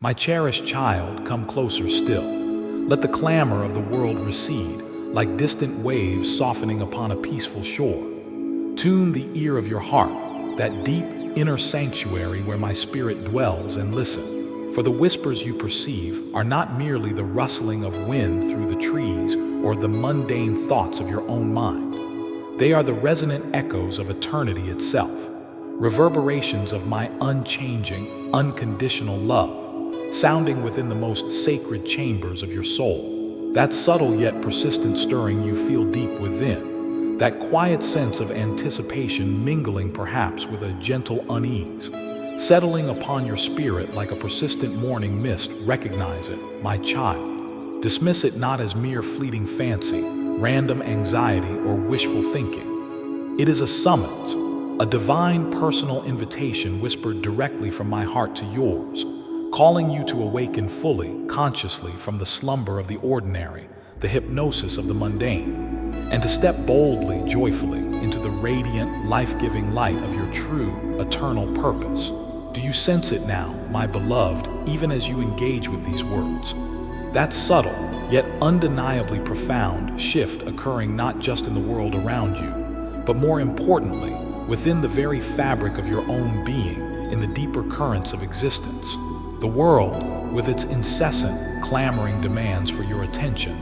My cherished child, come closer still. Let the clamor of the world recede, like distant waves softening upon a peaceful shore. Tune the ear of your heart, that deep inner sanctuary where my spirit dwells, and listen. For the whispers you perceive are not merely the rustling of wind through the trees or the mundane thoughts of your own mind. They are the resonant echoes of eternity itself, reverberations of my unchanging, unconditional love, sounding within the most sacred chambers of your soul. That subtle yet persistent stirring you feel deep within, that quiet sense of anticipation mingling perhaps with a gentle unease, settling upon your spirit like a persistent morning mist. Recognize it, my child. Dismiss it not as mere fleeting fancy, random anxiety, or wishful thinking. It is a summons, a divine personal invitation whispered directly from my heart to yours, calling you to awaken fully, consciously from the slumber of the ordinary, the hypnosis of the mundane, and to step boldly, joyfully into the radiant, life-giving light of your true, eternal purpose. Do you sense it now, my beloved, even as you engage with these words? That subtle, yet undeniably profound shift occurring not just in the world around you, but more importantly, within the very fabric of your own being, in the deeper currents of existence. The world, with its incessant, clamoring demands for your attention,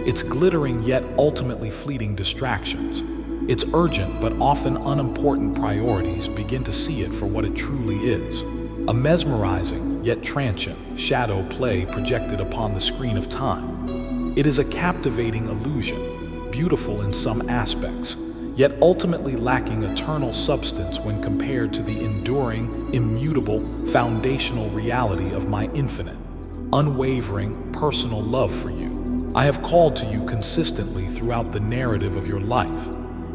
its glittering yet ultimately fleeting distractions, its urgent but often unimportant priorities begin to see it for what it truly is. A mesmerizing, yet transient, shadow play projected upon the screen of time. It is a captivating illusion, beautiful in some aspects, yet ultimately lacking eternal substance when compared to the enduring, immutable, foundational reality of my infinite, unwavering, personal love for you. I have called to you consistently throughout the narrative of your life,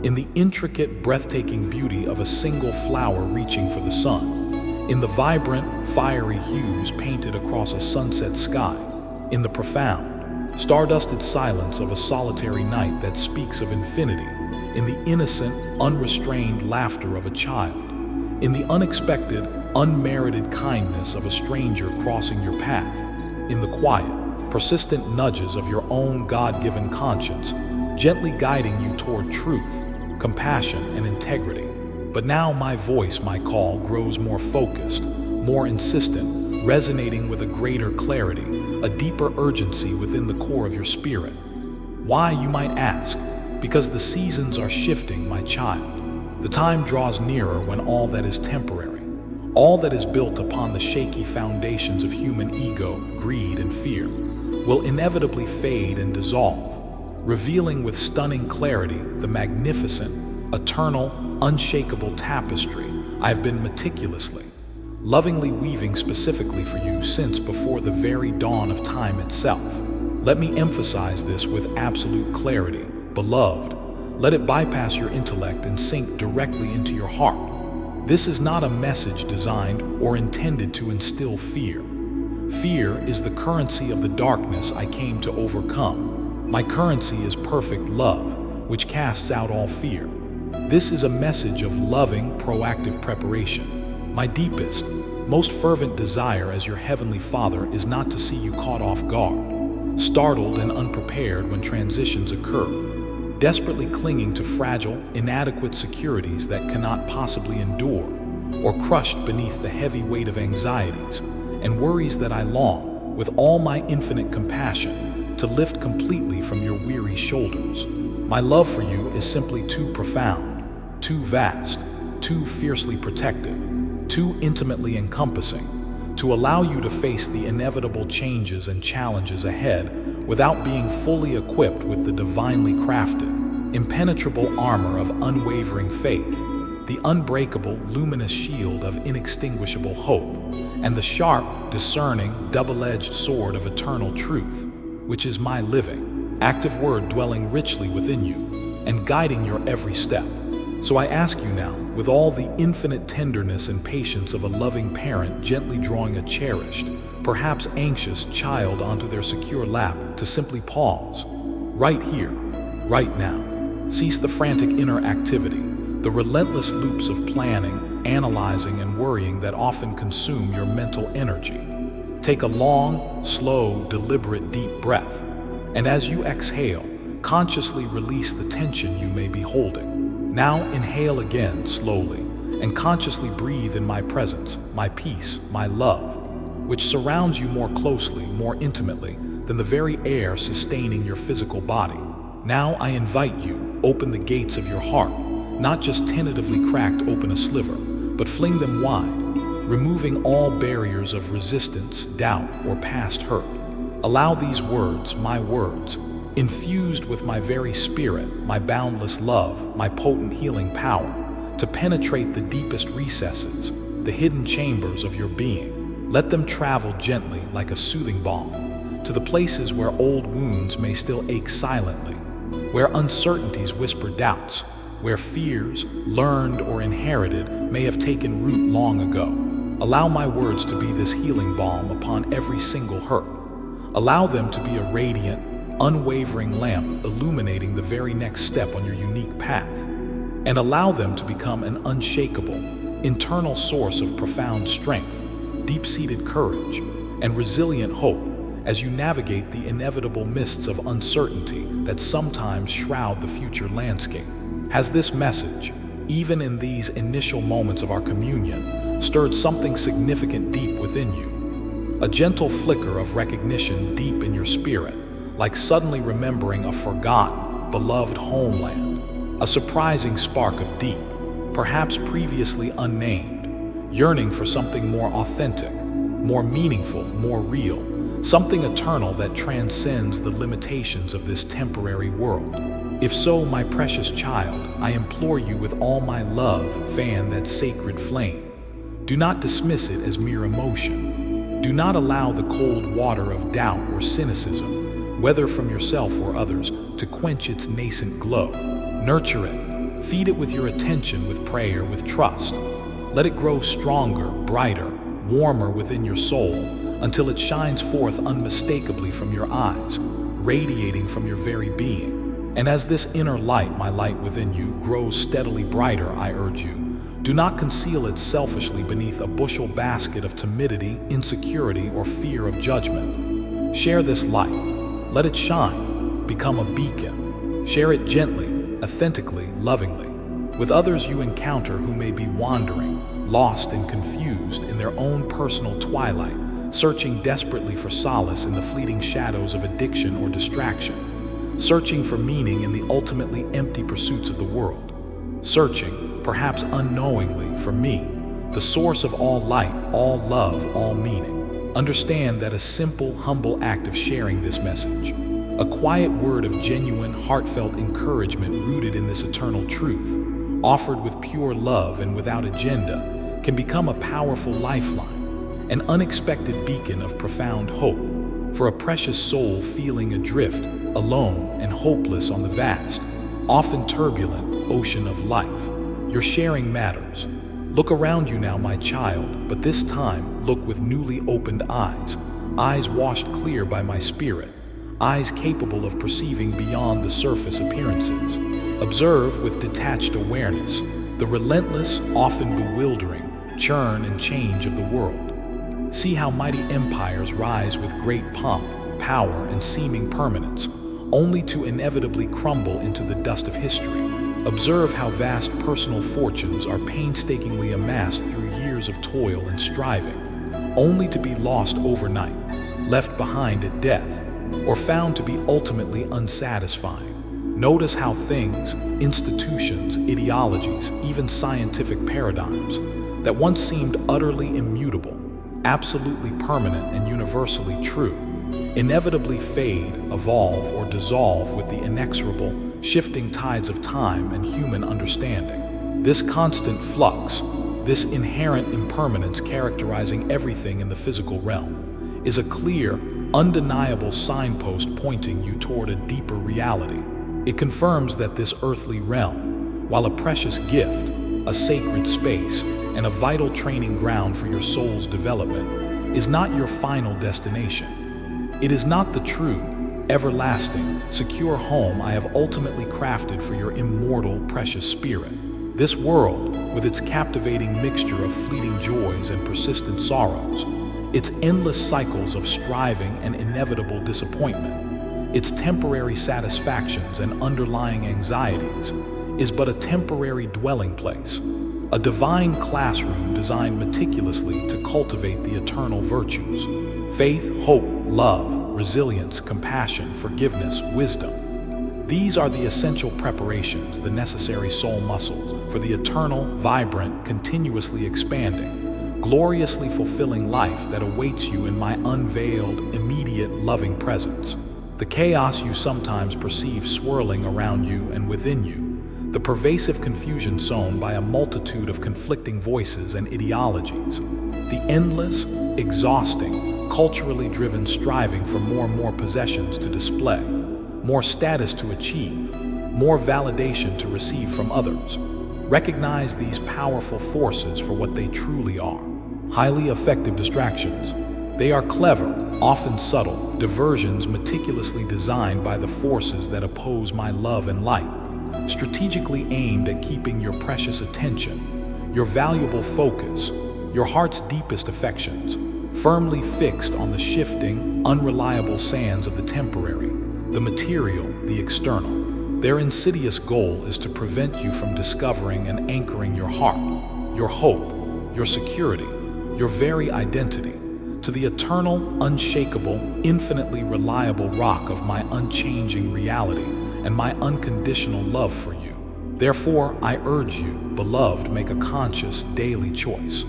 in the intricate, breathtaking beauty of a single flower reaching for the sun, in the vibrant, fiery hues painted across a sunset sky, in the profound, stardusted silence of a solitary night that speaks of infinity, in the innocent, unrestrained laughter of a child, in the unexpected, unmerited kindness of a stranger crossing your path, in the quiet, persistent nudges of your own God-given conscience, gently guiding you toward truth, compassion, and integrity. But now my voice, my call, grows more focused, more insistent, resonating with a greater clarity, a deeper urgency within the core of your spirit. Why, you might ask? Because the seasons are shifting, my child. The time draws nearer when all that is temporary, all that is built upon the shaky foundations of human ego, greed, and fear, will inevitably fade and dissolve, revealing with stunning clarity the magnificent, eternal, unshakable tapestry I have been meticulously, lovingly weaving specifically for you since before the very dawn of time itself. Let me emphasize this with absolute clarity. Beloved, let it bypass your intellect and sink directly into your heart. This is not a message designed or intended to instill fear. Fear is the currency of the darkness I came to overcome. My currency is perfect love, which casts out all fear. This is a message of loving, proactive preparation. My deepest, most fervent desire as your Heavenly Father is not to see you caught off guard, startled and unprepared when transitions occur, desperately clinging to fragile, inadequate securities that cannot possibly endure, or crushed beneath the heavy weight of anxieties and worries that I long, with all my infinite compassion, to lift completely from your weary shoulders. My love for you is simply too profound, too vast, too fiercely protective, too intimately encompassing, to allow you to face the inevitable changes and challenges ahead without being fully equipped with the divinely crafted, impenetrable armor of unwavering faith, the unbreakable, luminous shield of inextinguishable hope, and the sharp, discerning, double-edged sword of eternal truth, which is my living, active word dwelling richly within you and guiding your every step. So I ask you now, with all the infinite tenderness and patience of a loving parent gently drawing a cherished, perhaps anxious child onto their secure lap, to simply pause, right here, right now. Cease the frantic inner activity, the relentless loops of planning, analyzing, and worrying that often consume your mental energy. Take a long, slow, deliberate, deep breath, and as you exhale, consciously release the tension you may be holding. Now inhale again slowly, and consciously breathe in my presence, my peace, my love, which surrounds you more closely, more intimately than the very air sustaining your physical body. Now I invite you, open the gates of your heart, not just tentatively cracked open a sliver, but fling them wide, removing all barriers of resistance, doubt, or past hurt. Allow these words, my words, infused with my very spirit, my boundless love, my potent healing power, to penetrate the deepest recesses, the hidden chambers of your being. Let them travel gently like a soothing balm, to the places where old wounds may still ache silently, where uncertainties whisper doubts, where fears, learned or inherited, may have taken root long ago. Allow my words to be this healing balm upon every single hurt. Allow them to be a radiant, unwavering lamp illuminating the very next step on your unique path. And allow them to become an unshakable, internal source of profound strength, deep-seated courage, and resilient hope as you navigate the inevitable mists of uncertainty that sometimes shroud the future landscape. Has this message, even in these initial moments of our communion, stirred something significant deep within you? A gentle flicker of recognition deep in your spirit, like suddenly remembering a forgotten, beloved homeland. A surprising spark of deep, perhaps previously unnamed, yearning for something more authentic, more meaningful, more real, something eternal that transcends the limitations of this temporary world. If so, my precious child, I implore you with all my love, fan that sacred flame. Do not dismiss it as mere emotion. Do not allow the cold water of doubt or cynicism, whether from yourself or others, to quench its nascent glow. Nurture it. Feed it with your attention, with prayer, with trust. Let it grow stronger, brighter, warmer within your soul, until it shines forth unmistakably from your eyes, radiating from your very being. And as this inner light, my light within you, grows steadily brighter, I urge you, do not conceal it selfishly beneath a bushel basket of timidity, insecurity, or fear of judgment. Share this light. Let it shine. Become a beacon. Share it gently, authentically, lovingly, with others you encounter who may be wandering, lost and confused in their own personal twilight, searching desperately for solace in the fleeting shadows of addiction or distraction, searching for meaning in the ultimately empty pursuits of the world, searching, perhaps unknowingly, for me, the source of all light, all love, all meaning. Understand that a simple, humble act of sharing this message, a quiet word of genuine, heartfelt encouragement rooted in this eternal truth, offered with pure love and without agenda, can become a powerful lifeline, an unexpected beacon of profound hope for a precious soul feeling adrift, alone and hopeless on the vast, often turbulent ocean of life. Your sharing matters. Look around you now, my child, but this time look with newly opened eyes, eyes washed clear by my spirit, eyes capable of perceiving beyond the surface appearances. Observe with detached awareness the relentless, often bewildering, churn and change of the world. See how mighty empires rise with great pomp, power, and seeming permanence, only to inevitably crumble into the dust of history. Observe how vast personal fortunes are painstakingly amassed through years of toil and striving, only to be lost overnight, left behind at death, or found to be ultimately unsatisfying. Notice how things, institutions, ideologies, even scientific paradigms, that once seemed utterly immutable, absolutely permanent and universally true, inevitably fade, evolve, or dissolve with the inexorable, shifting tides of time and human understanding. This constant flux, this inherent impermanence characterizing everything in the physical realm, is a clear, undeniable signpost pointing you toward a deeper reality. It confirms that this earthly realm, while a precious gift, a sacred space, and a vital training ground for your soul's development, is not your final destination. It is not the true, everlasting, secure home I have ultimately crafted for your immortal, precious spirit. This world, with its captivating mixture of fleeting joys and persistent sorrows, its endless cycles of striving and inevitable disappointment, its temporary satisfactions and underlying anxieties, is but a temporary dwelling place, a divine classroom designed meticulously to cultivate the eternal virtues: faith, hope, love, resilience, compassion, forgiveness, wisdom. These are the essential preparations, the necessary soul muscles, for the eternal, vibrant, continuously expanding, gloriously fulfilling life that awaits you in my unveiled, immediate, loving presence. The chaos you sometimes perceive swirling around you and within you, the pervasive confusion sown by a multitude of conflicting voices and ideologies, the endless, exhausting, culturally driven striving for more and more possessions to display, more status to achieve, more validation to receive from others. Recognize these powerful forces for what they truly are: highly effective distractions. They are clever, often subtle, diversions meticulously designed by the forces that oppose my love and light, strategically aimed at keeping your precious attention, your valuable focus, your heart's deepest affections, firmly fixed on the shifting, unreliable sands of the temporary, the material, the external. Their insidious goal is to prevent you from discovering and anchoring your heart, your hope, your security, your very identity, to the eternal, unshakable, infinitely reliable rock of my unchanging reality and my unconditional love for you. Therefore, I urge you, beloved, make a conscious, daily choice.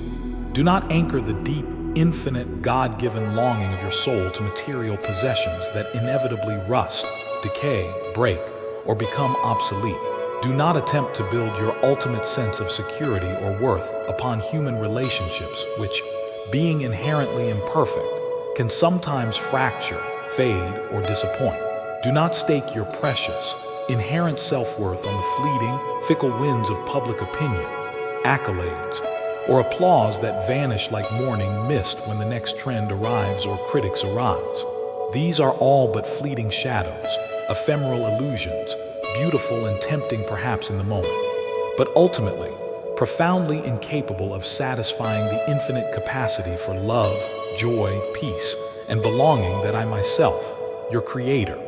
Do not anchor the deep, infinite, God-given longing of your soul to material possessions that inevitably rust, decay, break, or become obsolete. Do not attempt to build your ultimate sense of security or worth upon human relationships which, being inherently imperfect, can sometimes fracture, fade, or disappoint. Do not stake your precious, inherent self-worth on the fleeting, fickle winds of public opinion, accolades, or applause that vanish like morning mist when the next trend arrives or critics arise. These are all but fleeting shadows, ephemeral illusions, beautiful and tempting perhaps in the moment, but ultimately, profoundly incapable of satisfying the infinite capacity for love, joy, peace, and belonging that I myself, your Creator,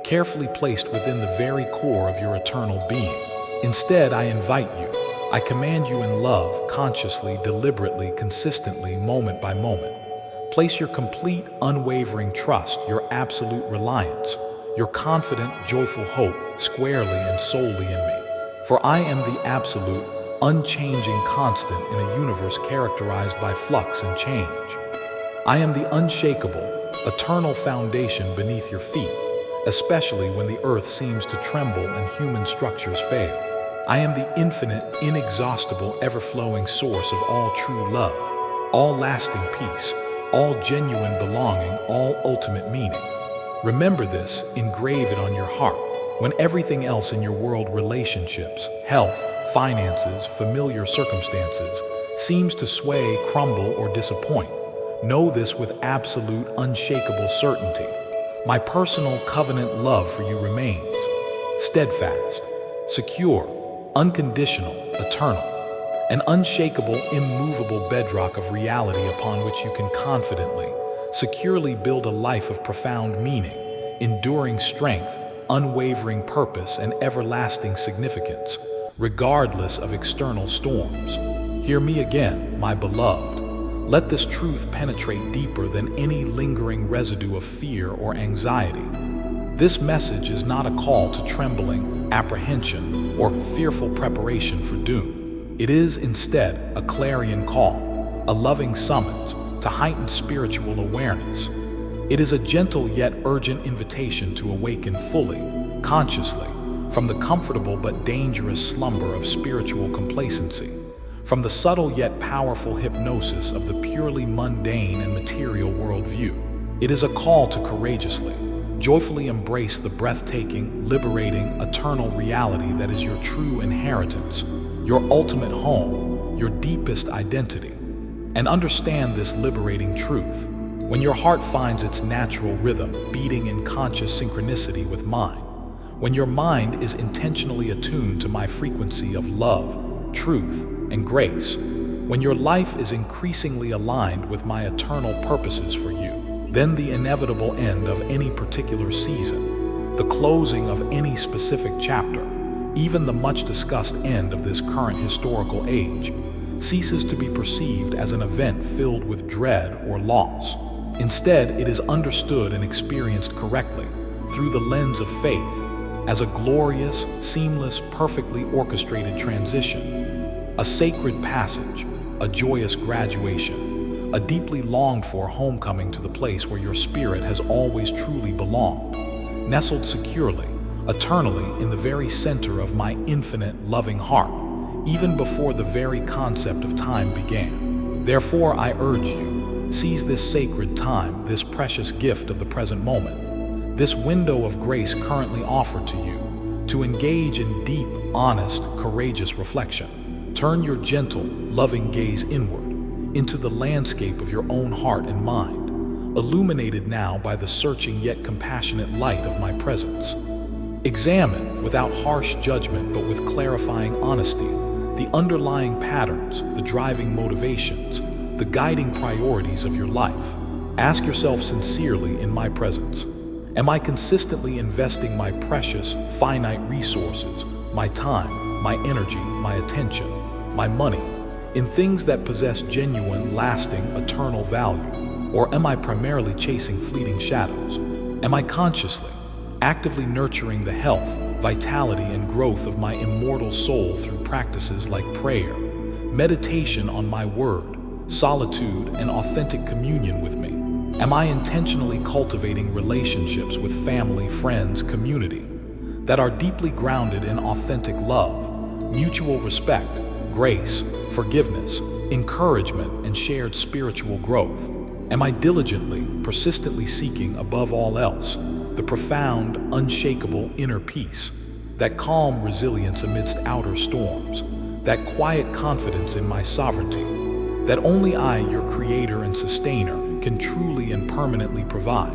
carefully placed within the very core of your eternal being. Instead, I invite you, I command you in love, consciously, deliberately, consistently, moment by moment. Place your complete, unwavering trust, your absolute reliance, your confident, joyful hope squarely and solely in me. For I am the absolute, unchanging constant in a universe characterized by flux and change. I am the unshakable, eternal foundation beneath your feet, especially when the earth seems to tremble and human structures fail. I am the infinite, inexhaustible, ever-flowing source of all true love, all lasting peace, all genuine belonging, all ultimate meaning. Remember this, engrave it on your heart. When everything else in your world, relationships, health, finances, familiar circumstances, seems to sway, crumble, or disappoint, know this with absolute, unshakable certainty. My personal covenant love for you remains steadfast, secure, unconditional, eternal, an unshakable, immovable bedrock of reality upon which you can confidently, securely build a life of profound meaning, enduring strength, unwavering purpose, and everlasting significance, regardless of external storms. Hear me again, my beloved. Let this truth penetrate deeper than any lingering residue of fear or anxiety. This message is not a call to trembling, apprehension, or fearful preparation for doom. It is instead a clarion call, a loving summons to heightened spiritual awareness. It is a gentle yet urgent invitation to awaken fully, consciously, from the comfortable but dangerous slumber of spiritual complacency, from the subtle yet powerful hypnosis of the purely mundane and material worldview. It is a call to courageously, joyfully embrace the breathtaking, liberating, eternal reality that is your true inheritance, your ultimate home, your deepest identity. And understand this liberating truth. When your heart finds its natural rhythm, beating in conscious synchronicity with mine, when your mind is intentionally attuned to my frequency of love, truth, and grace, when your life is increasingly aligned with my eternal purposes for you, then the inevitable end of any particular season, the closing of any specific chapter, even the much-discussed end of this current historical age, ceases to be perceived as an event filled with dread or loss. Instead, it is understood and experienced correctly, through the lens of faith, as a glorious, seamless, perfectly orchestrated transition, a sacred passage, a joyous graduation, a deeply longed-for homecoming to the place where your spirit has always truly belonged, nestled securely, eternally in the very center of my infinite, loving heart, even before the very concept of time began. Therefore, I urge you, seize this sacred time, this precious gift of the present moment, this window of grace currently offered to you, to engage in deep, honest, courageous reflection. Turn your gentle, loving gaze inward, into the landscape of your own heart and mind, illuminated now by the searching yet compassionate light of my presence. Examine, without harsh judgment but with clarifying honesty, the underlying patterns, the driving motivations, the guiding priorities of your life. Ask yourself sincerely in my presence, am I consistently investing my precious, finite resources, my time, my energy, my attention, my money, in things that possess genuine, lasting, eternal value? Or am I primarily chasing fleeting shadows? Am I consciously, actively nurturing the health, vitality, and growth of my immortal soul through practices like prayer, meditation on my word, solitude, and authentic communion with me? Am I intentionally cultivating relationships with family, friends, community that are deeply grounded in authentic love, mutual respect, grace, forgiveness, encouragement, and shared spiritual growth? Am I diligently, persistently seeking, above all else, the profound, unshakable inner peace, that calm resilience amidst outer storms, that quiet confidence in my sovereignty, that only I, your creator and sustainer, can truly and permanently provide?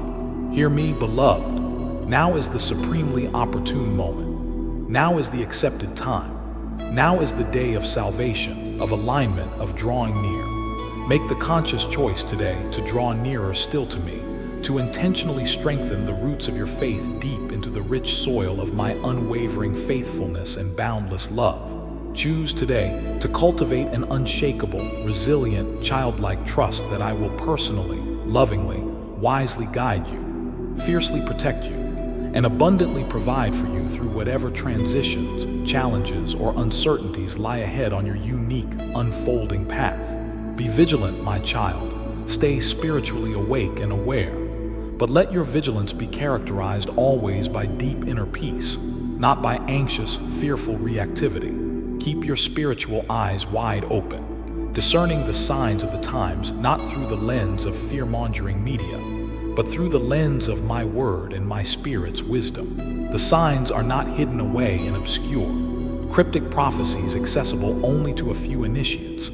Hear me, beloved. Now is the supremely opportune moment. Now is the accepted time. Now is the day of salvation, of alignment, of drawing near. Make the conscious choice today to draw nearer still to me, to intentionally strengthen the roots of your faith deep into the rich soil of my unwavering faithfulness and boundless love. Choose today to cultivate an unshakable, resilient, childlike trust that I will personally, lovingly, wisely guide you, fiercely protect you, and abundantly provide for you through whatever transitions, challenges, or uncertainties lie ahead on your unique, unfolding path. Be vigilant, my child. Stay spiritually awake and aware. But let your vigilance be characterized always by deep inner peace, not by anxious, fearful reactivity. Keep your spiritual eyes wide open, discerning the signs of the times not through the lens of fear-mongering media, but through the lens of my word and my spirit's wisdom. The signs are not hidden away and obscure, cryptic prophecies accessible only to a few initiates.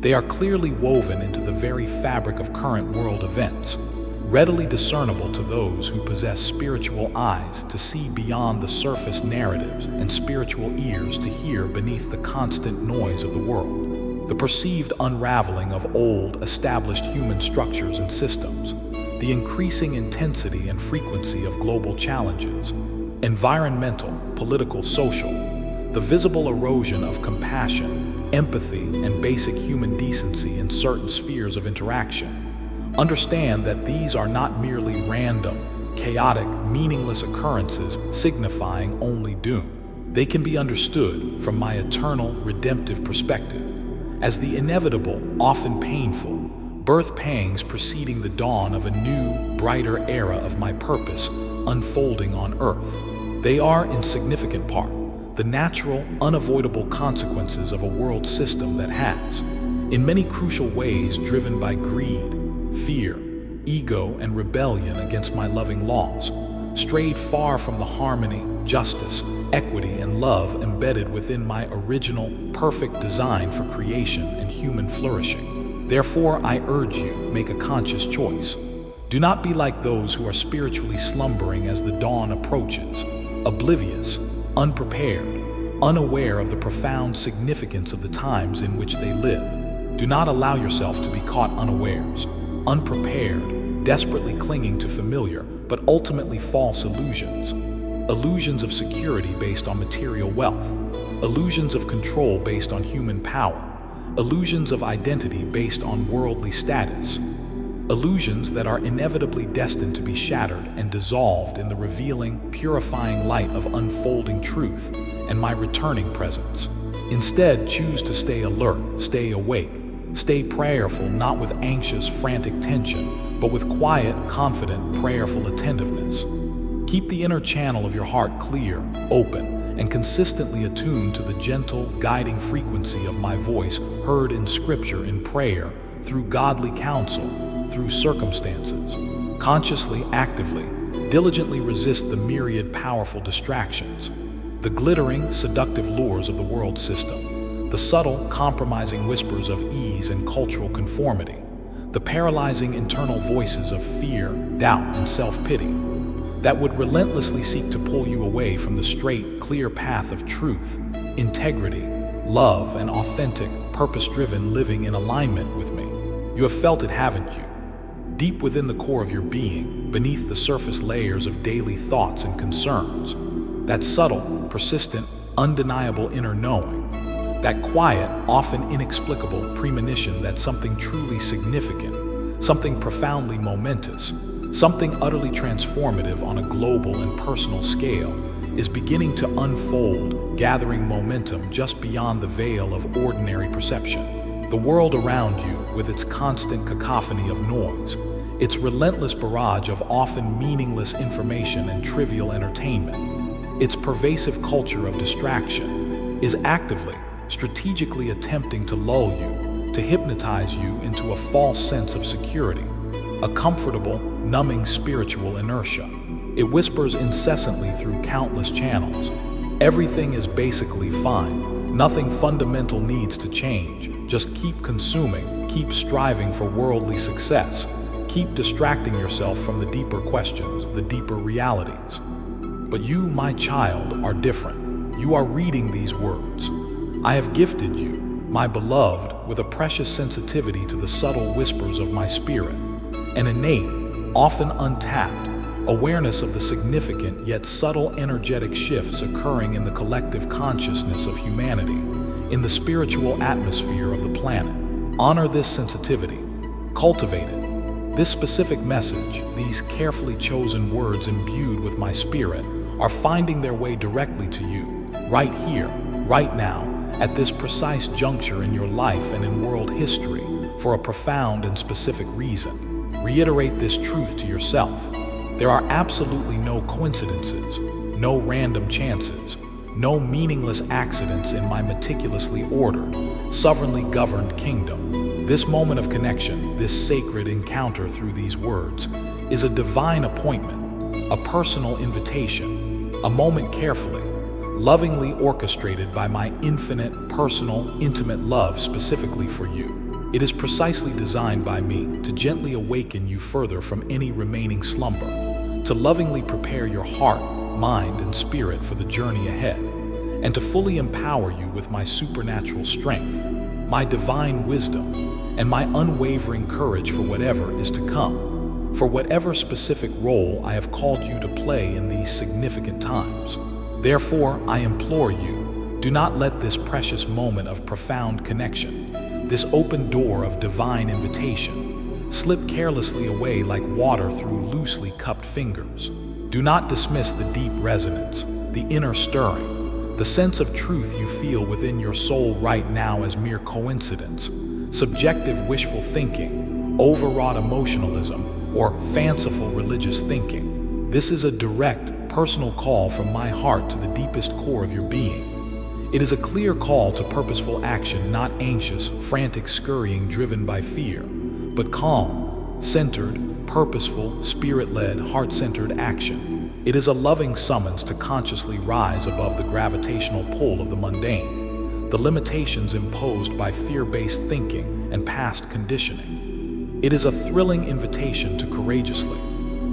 They are clearly woven into the very fabric of current world events, readily discernible to those who possess spiritual eyes to see beyond the surface narratives and spiritual ears to hear beneath the constant noise of the world. The perceived unraveling of old, established human structures and systems, the increasing intensity and frequency of global challenges, environmental, political, social, the visible erosion of compassion, empathy, and basic human decency in certain spheres of interaction. Understand that these are not merely random, chaotic, meaningless occurrences signifying only doom. They can be understood from my eternal, redemptive perspective as the inevitable, often painful, birth pangs preceding the dawn of a new, brighter era of my purpose unfolding on earth. They are, in significant part, the natural, unavoidable consequences of a world system that has, in many crucial ways, driven by greed, fear, ego, and rebellion against my loving laws, strayed far from the harmony, justice, equity, and love embedded within my original, perfect design for creation and human flourishing. Therefore, I urge you, make a conscious choice. Do not be like those who are spiritually slumbering as the dawn approaches, oblivious, unprepared, unaware of the profound significance of the times in which they live. Do not allow yourself to be caught unawares, unprepared, desperately clinging to familiar but ultimately false illusions. Illusions of security based on material wealth, illusions of control based on human power, illusions of identity based on worldly status, illusions that are inevitably destined to be shattered and dissolved in the revealing, purifying light of unfolding truth and my returning presence. Instead, choose to stay alert, stay awake, stay prayerful, not with anxious, frantic tension, but with quiet, confident, prayerful attentiveness. Keep the inner channel of your heart clear, open, and consistently attuned to the gentle, guiding frequency of my voice heard in Scripture, in prayer, through godly counsel, through circumstances. Consciously, actively, diligently resist the myriad powerful distractions, the glittering, seductive lures of the world system, the subtle, compromising whispers of ease and cultural conformity, the paralyzing internal voices of fear, doubt, and self-pity that would relentlessly seek to pull you away from the straight, clear path of truth, integrity, love, and authentic, purpose-driven living in alignment with me. You have felt it, haven't you? Deep within the core of your being, beneath the surface layers of daily thoughts and concerns. That subtle, persistent, undeniable inner knowing. That quiet, often inexplicable premonition that something truly significant, something profoundly momentous, something utterly transformative on a global and personal scale is beginning to unfold, gathering momentum just beyond the veil of ordinary perception. The world around you, with its constant cacophony of noise, its relentless barrage of often meaningless information and trivial entertainment, its pervasive culture of distraction, is actively, strategically attempting to lull you, to hypnotize you into a false sense of security, a comfortable, numbing spiritual inertia. It whispers incessantly through countless channels. Everything is basically fine. Nothing fundamental needs to change. Just keep consuming, keep striving for worldly success, keep distracting yourself from the deeper questions, the deeper realities. But you, my child, are different. You are reading these words. I have gifted you, my beloved, with a precious sensitivity to the subtle whispers of my spirit, an innate, often untapped, awareness of the significant yet subtle energetic shifts occurring in the collective consciousness of humanity, in the spiritual atmosphere of the planet. Honor this sensitivity. Cultivate it. This specific message, these carefully chosen words imbued with my spirit, are finding their way directly to you, right here, right now, at this precise juncture in your life and in world history, for a profound and specific reason. Reiterate this truth to yourself. There are absolutely no coincidences, no random chances, no meaningless accidents in my meticulously ordered, sovereignly governed kingdom. This moment of connection, this sacred encounter through these words, is a divine appointment, a personal invitation, a moment carefully, lovingly orchestrated by my infinite, personal, intimate love specifically for you. It is precisely designed by me to gently awaken you further from any remaining slumber, to lovingly prepare your heart, mind, and spirit for the journey ahead, and to fully empower you with my supernatural strength, my divine wisdom, and my unwavering courage for whatever is to come, for whatever specific role I have called you to play in these significant times. Therefore, I implore you, do not let this precious moment of profound connection, this open door of divine invitation, slip carelessly away like water through loosely cupped fingers. Do not dismiss the deep resonance, the inner stirring, the sense of truth you feel within your soul right now as mere coincidence, subjective wishful thinking, overwrought emotionalism, or fanciful religious thinking. This is a direct, personal call from my heart to the deepest core of your being. It is a clear call to purposeful action, not anxious, frantic scurrying driven by fear, but calm, centered, purposeful, spirit-led, heart-centered action. It is a loving summons to consciously rise above the gravitational pull of the mundane, the limitations imposed by fear-based thinking and past conditioning. It is a thrilling invitation to courageously,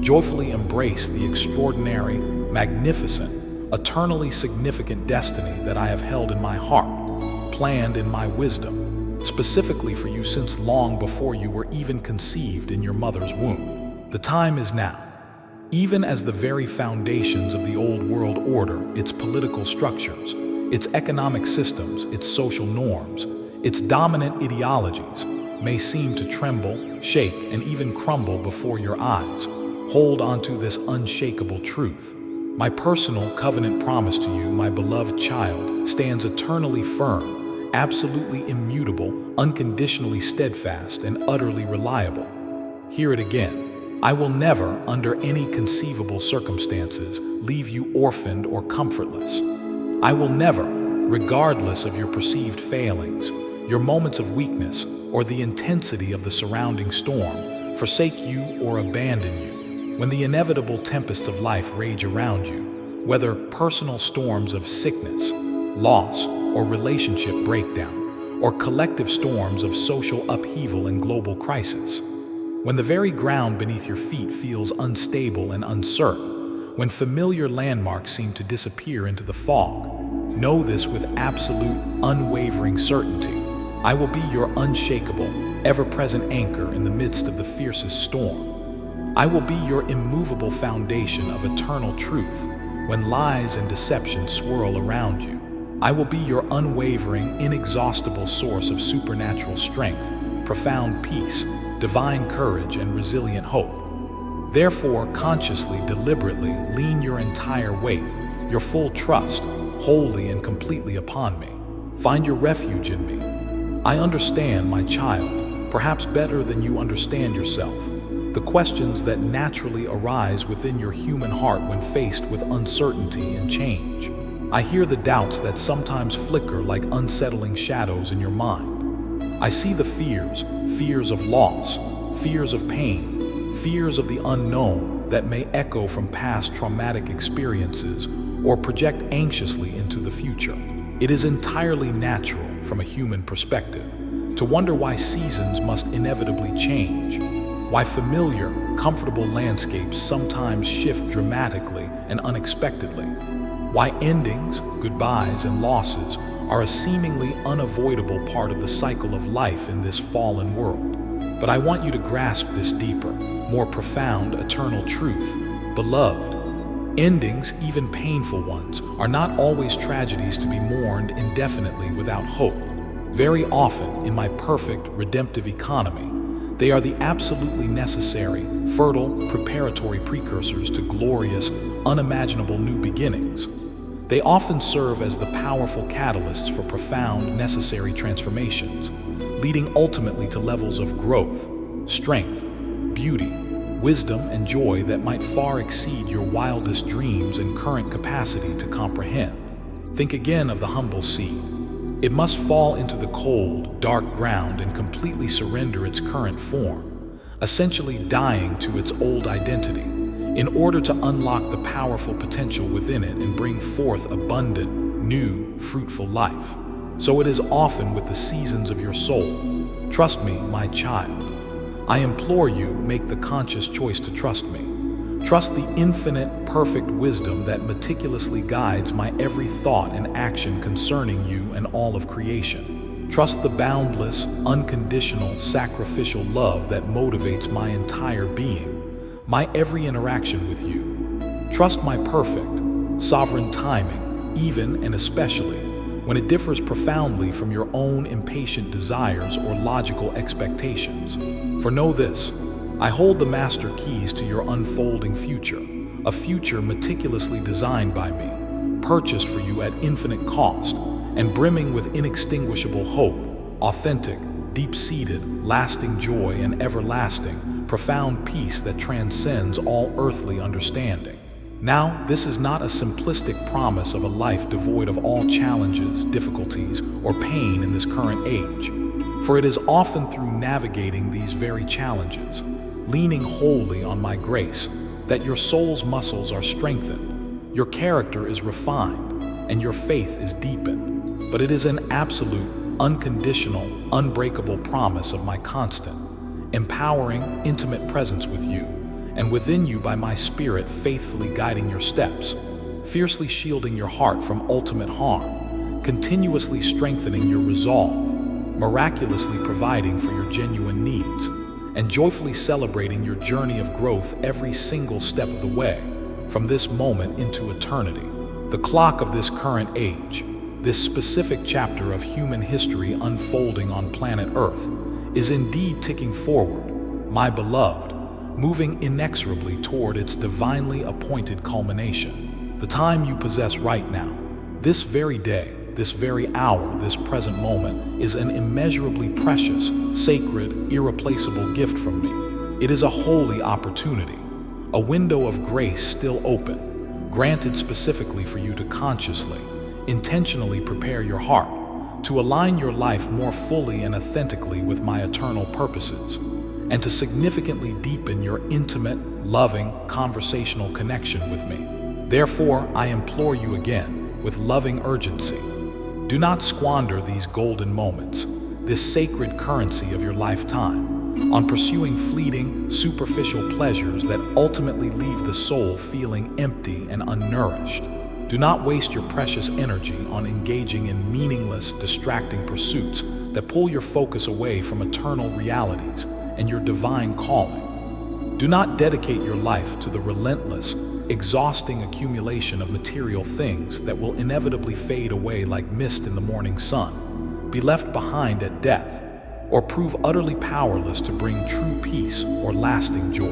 joyfully embrace the extraordinary, magnificent, eternally significant destiny that I have held in my heart, planned in my wisdom, specifically for you since long before you were even conceived in your mother's womb. The time is now. Even as the very foundations of the old world order, its political structures, its economic systems, its social norms, its dominant ideologies may seem to tremble, shake, and even crumble before your eyes, hold onto this unshakable truth. My personal covenant promise to you, my beloved child, stands eternally firm, absolutely immutable, unconditionally steadfast, and utterly reliable. Hear it again. I will never, under any conceivable circumstances, leave you orphaned or comfortless. I will never, regardless of your perceived failings, your moments of weakness, or the intensity of the surrounding storm, forsake you or abandon you. When the inevitable tempests of life rage around you, whether personal storms of sickness, loss, or relationship breakdown, or collective storms of social upheaval and global crisis, when the very ground beneath your feet feels unstable and uncertain, when familiar landmarks seem to disappear into the fog, know this with absolute, unwavering certainty. I will be your unshakable, ever-present anchor in the midst of the fiercest storm. I will be your immovable foundation of eternal truth when lies and deception swirl around you. I will be your unwavering, inexhaustible source of supernatural strength, profound peace, divine courage, and resilient hope. Therefore, consciously, deliberately, lean your entire weight, your full trust, wholly and completely upon me. Find your refuge in me. I understand, my child, perhaps better than you understand yourself, the questions that naturally arise within your human heart when faced with uncertainty and change. I hear the doubts that sometimes flicker like unsettling shadows in your mind. I see the fears of loss, fears of pain, fears of the unknown that may echo from past traumatic experiences or project anxiously into the future. It is entirely natural, from a human perspective, to wonder why seasons must inevitably change, why familiar, comfortable landscapes sometimes shift dramatically and unexpectedly, why endings, goodbyes, and losses are a seemingly unavoidable part of the cycle of life in this fallen world. But I want you to grasp this deeper, more profound, eternal truth. Beloved, endings, even painful ones, are not always tragedies to be mourned indefinitely without hope. Very often, in my perfect, redemptive economy, they are the absolutely necessary, fertile, preparatory precursors to glorious, unimaginable new beginnings. They often serve as the powerful catalysts for profound, necessary transformations, leading ultimately to levels of growth, strength, beauty, wisdom, and joy that might far exceed your wildest dreams and current capacity to comprehend. Think again of the humble seed. It must fall into the cold, dark ground and completely surrender its current form, essentially dying to its old identity, in order to unlock the powerful potential within it and bring forth abundant, new, fruitful life. So it is often with the seasons of your soul. Trust me, my child. I implore you, make the conscious choice to trust me. Trust the infinite, perfect wisdom that meticulously guides my every thought and action concerning you and all of creation. Trust the boundless, unconditional, sacrificial love that motivates my entire being, my every interaction with you. Trust my perfect, sovereign timing, even and especially when it differs profoundly from your own impatient desires or logical expectations. For know this, I hold the master keys to your unfolding future, a future meticulously designed by me, purchased for you at infinite cost, and brimming with inextinguishable hope, authentic, deep-seated, lasting joy, and everlasting, profound peace that transcends all earthly understanding. Now, this is not a simplistic promise of a life devoid of all challenges, difficulties, or pain in this current age, for it is often through navigating these very challenges, leaning wholly on my grace, that your soul's muscles are strengthened, your character is refined, and your faith is deepened. But it is an absolute, unconditional, unbreakable promise of my constant, empowering, intimate presence with you, and within you by my Spirit faithfully guiding your steps, fiercely shielding your heart from ultimate harm, continuously strengthening your resolve, miraculously providing for your genuine needs, and joyfully celebrating your journey of growth every single step of the way, from this moment into eternity. The clock of this current age, this specific chapter of human history unfolding on planet Earth, is indeed ticking forward, my beloved, moving inexorably toward its divinely appointed culmination. The time you possess right now, this very day, this very hour, this present moment, is an immeasurably precious, sacred, irreplaceable gift from me. It is a holy opportunity, a window of grace still open, granted specifically for you to consciously, intentionally prepare your heart, to align your life more fully and authentically with my eternal purposes, and to significantly deepen your intimate, loving, conversational connection with me. Therefore, I implore you again, with loving urgency, do not squander these golden moments, this sacred currency of your lifetime, on pursuing fleeting, superficial pleasures that ultimately leave the soul feeling empty and unnourished. Do not waste your precious energy on engaging in meaningless, distracting pursuits that pull your focus away from eternal realities and your divine calling. Do not dedicate your life to the relentless, exhausting accumulation of material things that will inevitably fade away like mist in the morning sun, be left behind at death, or prove utterly powerless to bring true peace or lasting joy.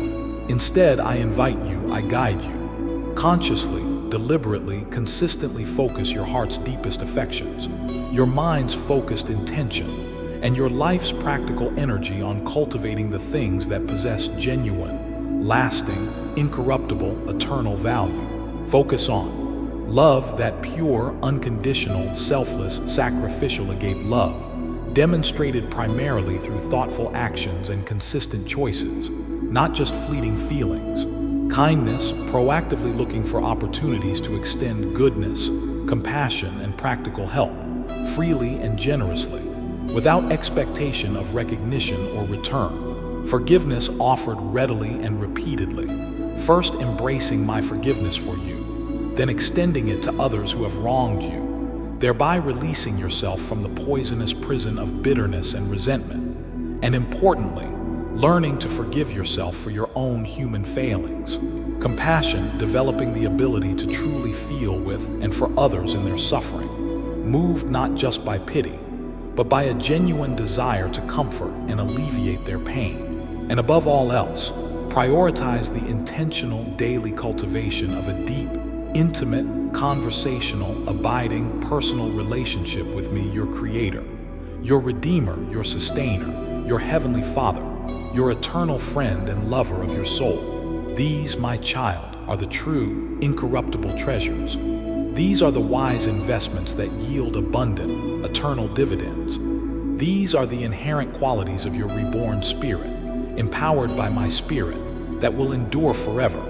Instead, I invite you, I guide you. Consciously, deliberately, consistently focus your heart's deepest affections, your mind's focused intention, and your life's practical energy on cultivating the things that possess genuine, lasting, incorruptible, eternal value. Focus on love, that pure, unconditional, selfless, sacrificial agape love, demonstrated primarily through thoughtful actions and consistent choices, not just fleeting feelings. Kindness, proactively looking for opportunities to extend goodness, compassion, and practical help, freely and generously, without expectation of recognition or return. Forgiveness offered readily and repeatedly, first embracing my forgiveness for you, then extending it to others who have wronged you, thereby releasing yourself from the poisonous prison of bitterness and resentment, and importantly, learning to forgive yourself for your own human failings. Compassion, developing the ability to truly feel with and for others in their suffering, moved not just by pity, but by a genuine desire to comfort and alleviate their pain. And above all else, prioritize the intentional daily cultivation of a deep, intimate, conversational, abiding, personal relationship with me, your Creator, your Redeemer, your Sustainer, your Heavenly Father, your eternal friend and lover of your soul. These, my child, are the true, incorruptible treasures. These are the wise investments that yield abundant, eternal dividends. These are the inherent qualities of your reborn spirit, empowered by my spirit, that will endure forever,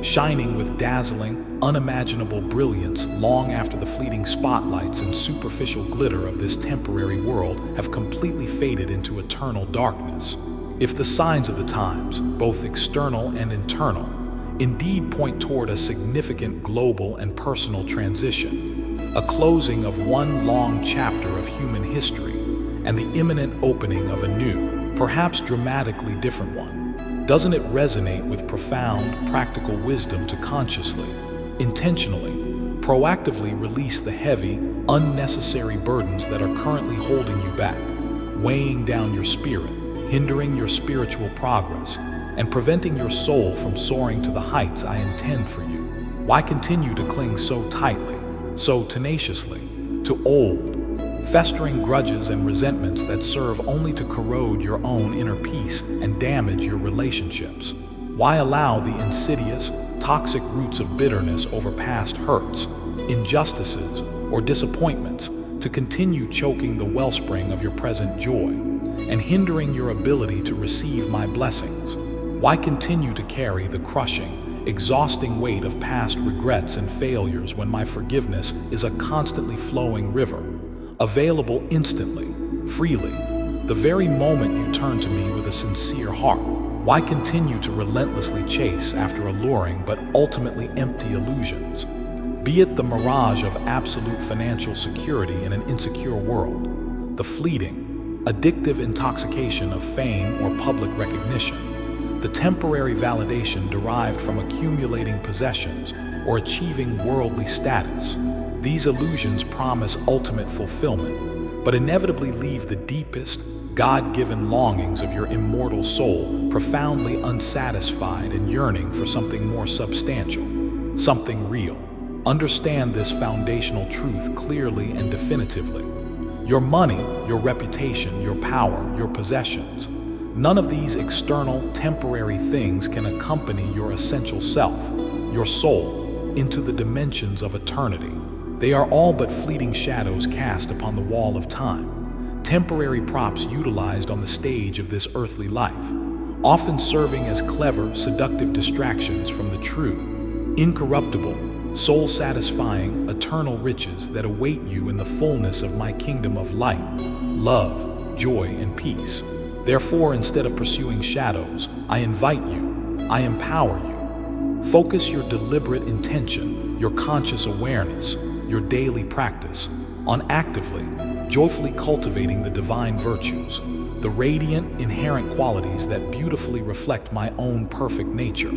shining with dazzling, unimaginable brilliance long after the fleeting spotlights and superficial glitter of this temporary world have completely faded into eternal darkness. If the signs of the times, both external and internal, indeed point toward a significant global and personal transition, a closing of one long chapter of human history, and the imminent opening of a new, perhaps dramatically different one, doesn't it resonate with profound, practical wisdom to consciously, intentionally, proactively release the heavy, unnecessary burdens that are currently holding you back, weighing down your spirit, hindering your spiritual progress, and preventing your soul from soaring to the heights I intend for you? Why continue to cling so tightly, so tenaciously, to old, festering grudges and resentments that serve only to corrode your own inner peace and damage your relationships? Why allow the insidious, toxic roots of bitterness over past hurts, injustices, or disappointments to continue choking the wellspring of your present joy and hindering your ability to receive my blessings? Why continue to carry the crushing, exhausting weight of past regrets and failures when my forgiveness is a constantly flowing river, available instantly, freely, the very moment you turn to me with a sincere heart? Why continue to relentlessly chase after alluring but ultimately empty illusions? Be it the mirage of absolute financial security in an insecure world, the fleeting, addictive intoxication of fame or public recognition, the temporary validation derived from accumulating possessions or achieving worldly status. These illusions promise ultimate fulfillment, but inevitably leave the deepest, God-given longings of your immortal soul profoundly unsatisfied and yearning for something more substantial, something real. Understand this foundational truth clearly and definitively. Your money, your reputation, your power, your possessions, none of these external, temporary things can accompany your essential self, your soul, into the dimensions of eternity. They are all but fleeting shadows cast upon the wall of time, temporary props utilized on the stage of this earthly life, often serving as clever, seductive distractions from the true, incorruptible, soul-satisfying, eternal riches that await you in the fullness of my kingdom of light, love, joy, and peace. Therefore, instead of pursuing shadows, I invite you, I empower you. Focus your deliberate intention, your conscious awareness, your daily practice on actively, joyfully cultivating the divine virtues, the radiant, inherent qualities that beautifully reflect my own perfect nature,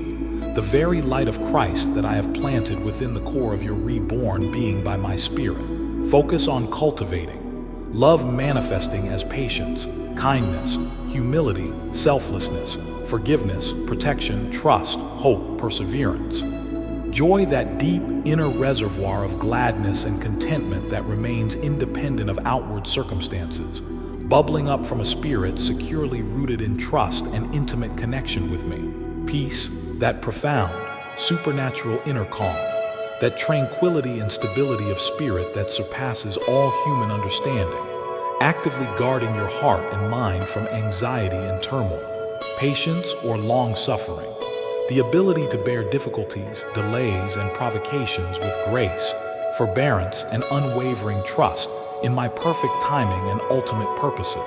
the very light of Christ that I have planted within the core of your reborn being by my Spirit. Focus on cultivating love, manifesting as patience, kindness, humility, selflessness, forgiveness, protection, trust, hope, perseverance. Joy, that deep inner reservoir of gladness and contentment that remains independent of outward circumstances, bubbling up from a spirit securely rooted in trust and intimate connection with me. Peace, that profound, supernatural inner calm, that tranquility and stability of spirit that surpasses all human understanding, actively guarding your heart and mind from anxiety and turmoil, patience or long-suffering. The ability to bear difficulties, delays, and provocations with grace, forbearance, and unwavering trust in my perfect timing and ultimate purposes.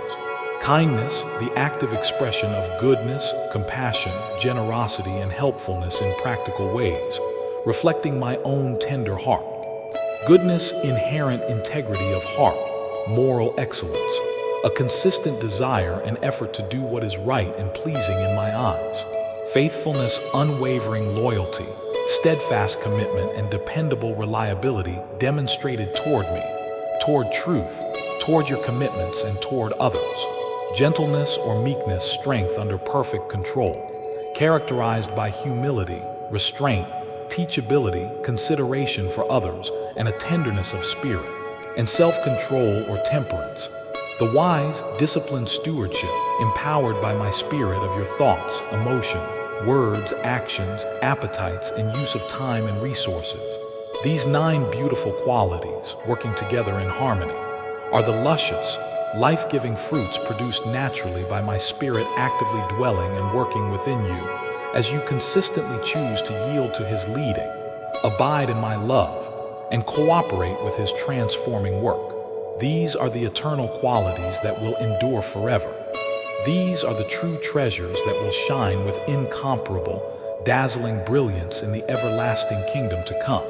Kindness, the active expression of goodness, compassion, generosity, and helpfulness in practical ways, reflecting my own tender heart. Goodness, inherent integrity of heart, moral excellence, a consistent desire and effort to do what is right and pleasing in my eyes. Faithfulness, unwavering loyalty, steadfast commitment, and dependable reliability demonstrated toward me, toward truth, toward your commitments, and toward others. Gentleness or meekness, strength under perfect control, characterized by humility, restraint, teachability, consideration for others, and a tenderness of spirit, and self-control or temperance. The wise, disciplined stewardship, empowered by my spirit of your thoughts, emotion, words, actions, appetites, and use of time and resources. These 9 beautiful qualities, working together in harmony, are the luscious, life-giving fruits produced naturally by my spirit actively dwelling and working within you as you consistently choose to yield to his leading, abide in my love, and cooperate with his transforming work. These are the eternal qualities that will endure forever. These are the true treasures that will shine with incomparable, dazzling brilliance in the everlasting kingdom to come.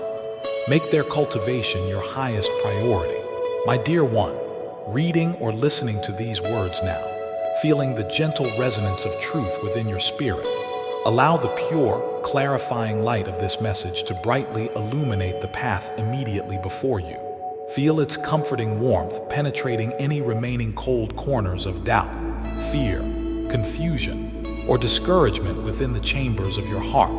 Make their cultivation your highest priority. My dear one, reading or listening to these words now, feeling the gentle resonance of truth within your spirit, allow the pure, clarifying light of this message to brightly illuminate the path immediately before you. Feel its comforting warmth penetrating any remaining cold corners of doubt, fear, confusion, or discouragement within the chambers of your heart.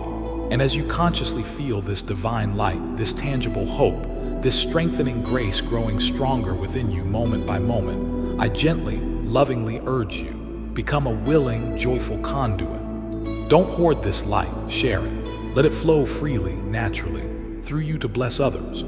And as you consciously feel this divine light, this tangible hope, this strengthening grace growing stronger within you moment by moment, I gently, lovingly urge you, become a willing, joyful conduit. Don't hoard this light, share it. Let it flow freely, naturally, through you to bless others.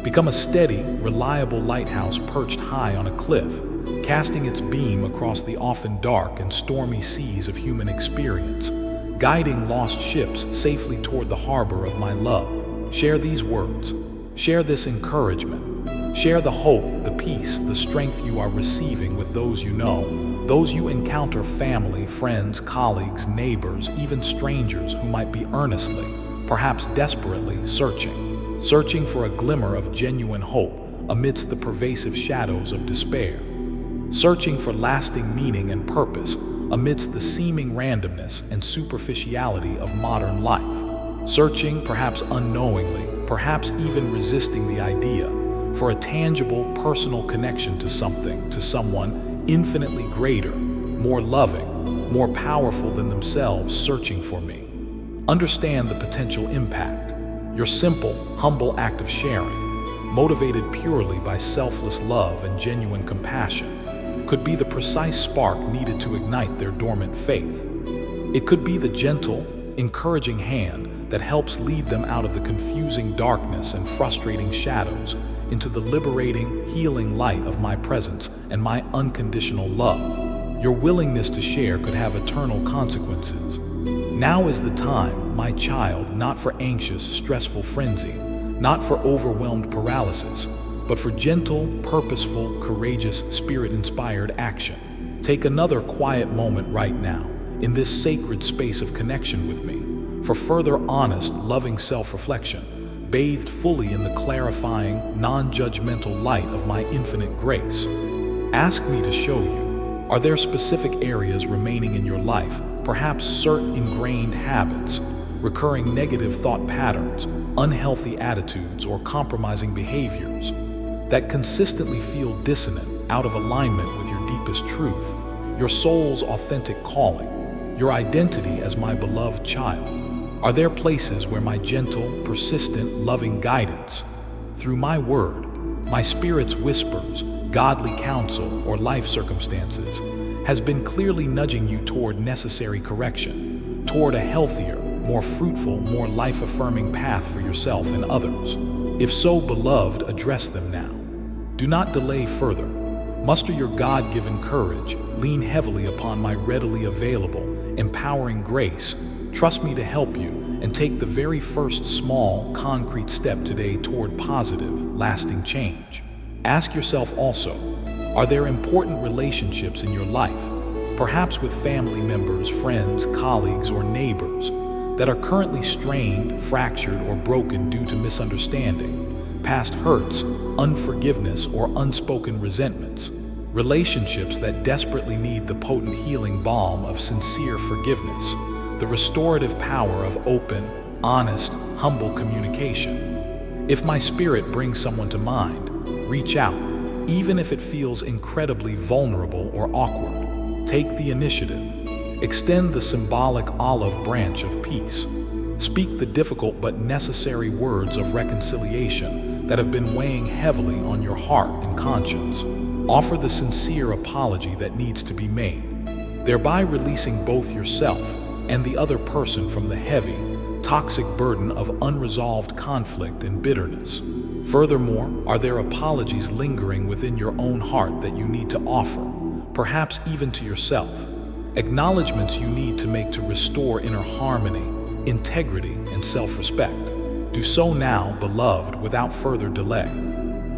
Become a steady, reliable lighthouse perched high on a cliff, casting its beam across the often dark and stormy seas of human experience, guiding lost ships safely toward the harbor of my love. Share these words. Share this encouragement. Share the hope, the peace, the strength you are receiving with those you know, those you encounter, family, friends, colleagues, neighbors, even strangers who might be earnestly, perhaps desperately, searching for a glimmer of genuine hope amidst the pervasive shadows of despair. searching for lasting meaning and purpose amidst the seeming randomness and superficiality of modern life. Searching, perhaps unknowingly, perhaps even resisting the idea, for a tangible, personal connection to something, to someone infinitely greater, more loving, more powerful than themselves searching for me. Understand the potential impact. Your simple, humble act of sharing, motivated purely by selfless love and genuine compassion, could be the precise spark needed to ignite their dormant faith. It could be the gentle, encouraging hand that helps lead them out of the confusing darkness and frustrating shadows into the liberating, healing light of my presence and my unconditional love. Your willingness to share could have eternal consequences. Now is the time, my child, not for anxious, stressful frenzy, not for overwhelmed paralysis, but for gentle, purposeful, courageous, spirit-inspired action. Take another quiet moment right now, in this sacred space of connection with me, for further honest, loving self-reflection, bathed fully in the clarifying, non-judgmental light of my infinite grace. Ask me to show you, are there specific areas remaining in your life, perhaps certain ingrained habits, recurring negative thought patterns, unhealthy attitudes, or compromising behaviors that consistently feel dissonant, out of alignment with your deepest truth, your soul's authentic calling, your identity as my beloved child? Are there places where my gentle, persistent, loving guidance, through my word, my spirit's whispers, godly counsel, or life circumstances, has been clearly nudging you toward necessary correction, toward a healthier, more fruitful, more life-affirming path for yourself and others? If so, beloved, address them now. Do not delay further. Muster your God-given courage, lean heavily upon my readily available, empowering grace. Trust me to help you, and take the very first small, concrete step today toward positive, lasting change. Ask yourself also, are there important relationships in your life, perhaps with family members, friends, colleagues, or neighbors, that are currently strained, fractured, or broken due to misunderstanding, past hurts, unforgiveness, or unspoken resentments? Relationships that desperately need the potent healing balm of sincere forgiveness, the restorative power of open, honest, humble communication. If my spirit brings someone to mind, reach out, even if it feels incredibly vulnerable or awkward. Take the initiative. Extend the symbolic olive branch of peace. Speak the difficult but necessary words of reconciliation that have been weighing heavily on your heart and conscience. Offer the sincere apology that needs to be made, thereby releasing both yourself and the other person from the heavy, toxic burden of unresolved conflict and bitterness. Furthermore, are there apologies lingering within your own heart that you need to offer, perhaps even to yourself? Acknowledgments you need to make to restore inner harmony, integrity, and self-respect. Do so now, beloved, without further delay.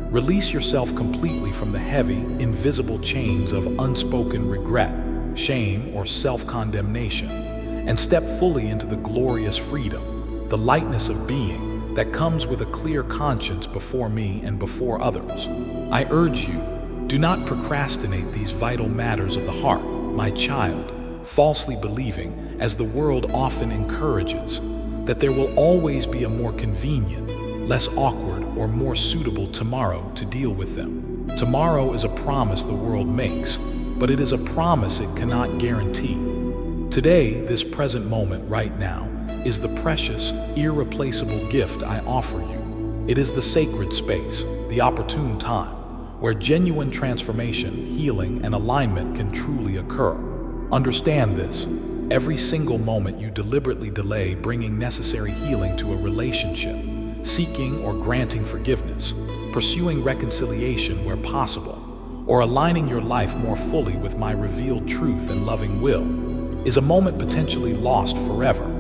Release yourself completely from the heavy, invisible chains of unspoken regret, shame, or self-condemnation, and step fully into the glorious freedom, the lightness of being that comes with a clear conscience before me and before others. I urge you, do not procrastinate these vital matters of the heart, my child, falsely believing, as the world often encourages, that there will always be a more convenient, less awkward, or more suitable tomorrow to deal with them. Tomorrow is a promise the world makes, but it is a promise it cannot guarantee. Today, this present moment right now, is the precious, irreplaceable gift I offer you. It is the sacred space, the opportune time, where genuine transformation, healing, and alignment can truly occur. Understand this. Every single moment you deliberately delay bringing necessary healing to a relationship, seeking or granting forgiveness, pursuing reconciliation where possible, or aligning your life more fully with my revealed truth and loving will, is a moment potentially lost forever.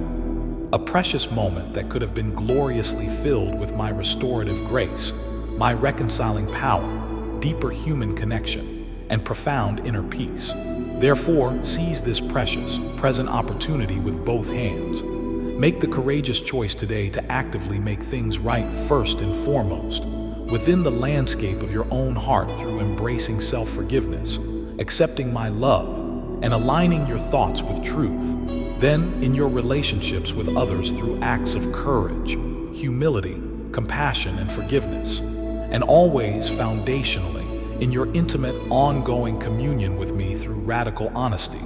A precious moment that could have been gloriously filled with my restorative grace, my reconciling power, deeper human connection, and profound inner peace. Therefore, seize this precious, present opportunity with both hands. Make the courageous choice today to actively make things right first and foremost, within the landscape of your own heart through embracing self-forgiveness, accepting my love, and aligning your thoughts with truth. Then, in your relationships with others through acts of courage, humility, compassion, and forgiveness. And always, foundationally, in your intimate, ongoing communion with me through radical honesty,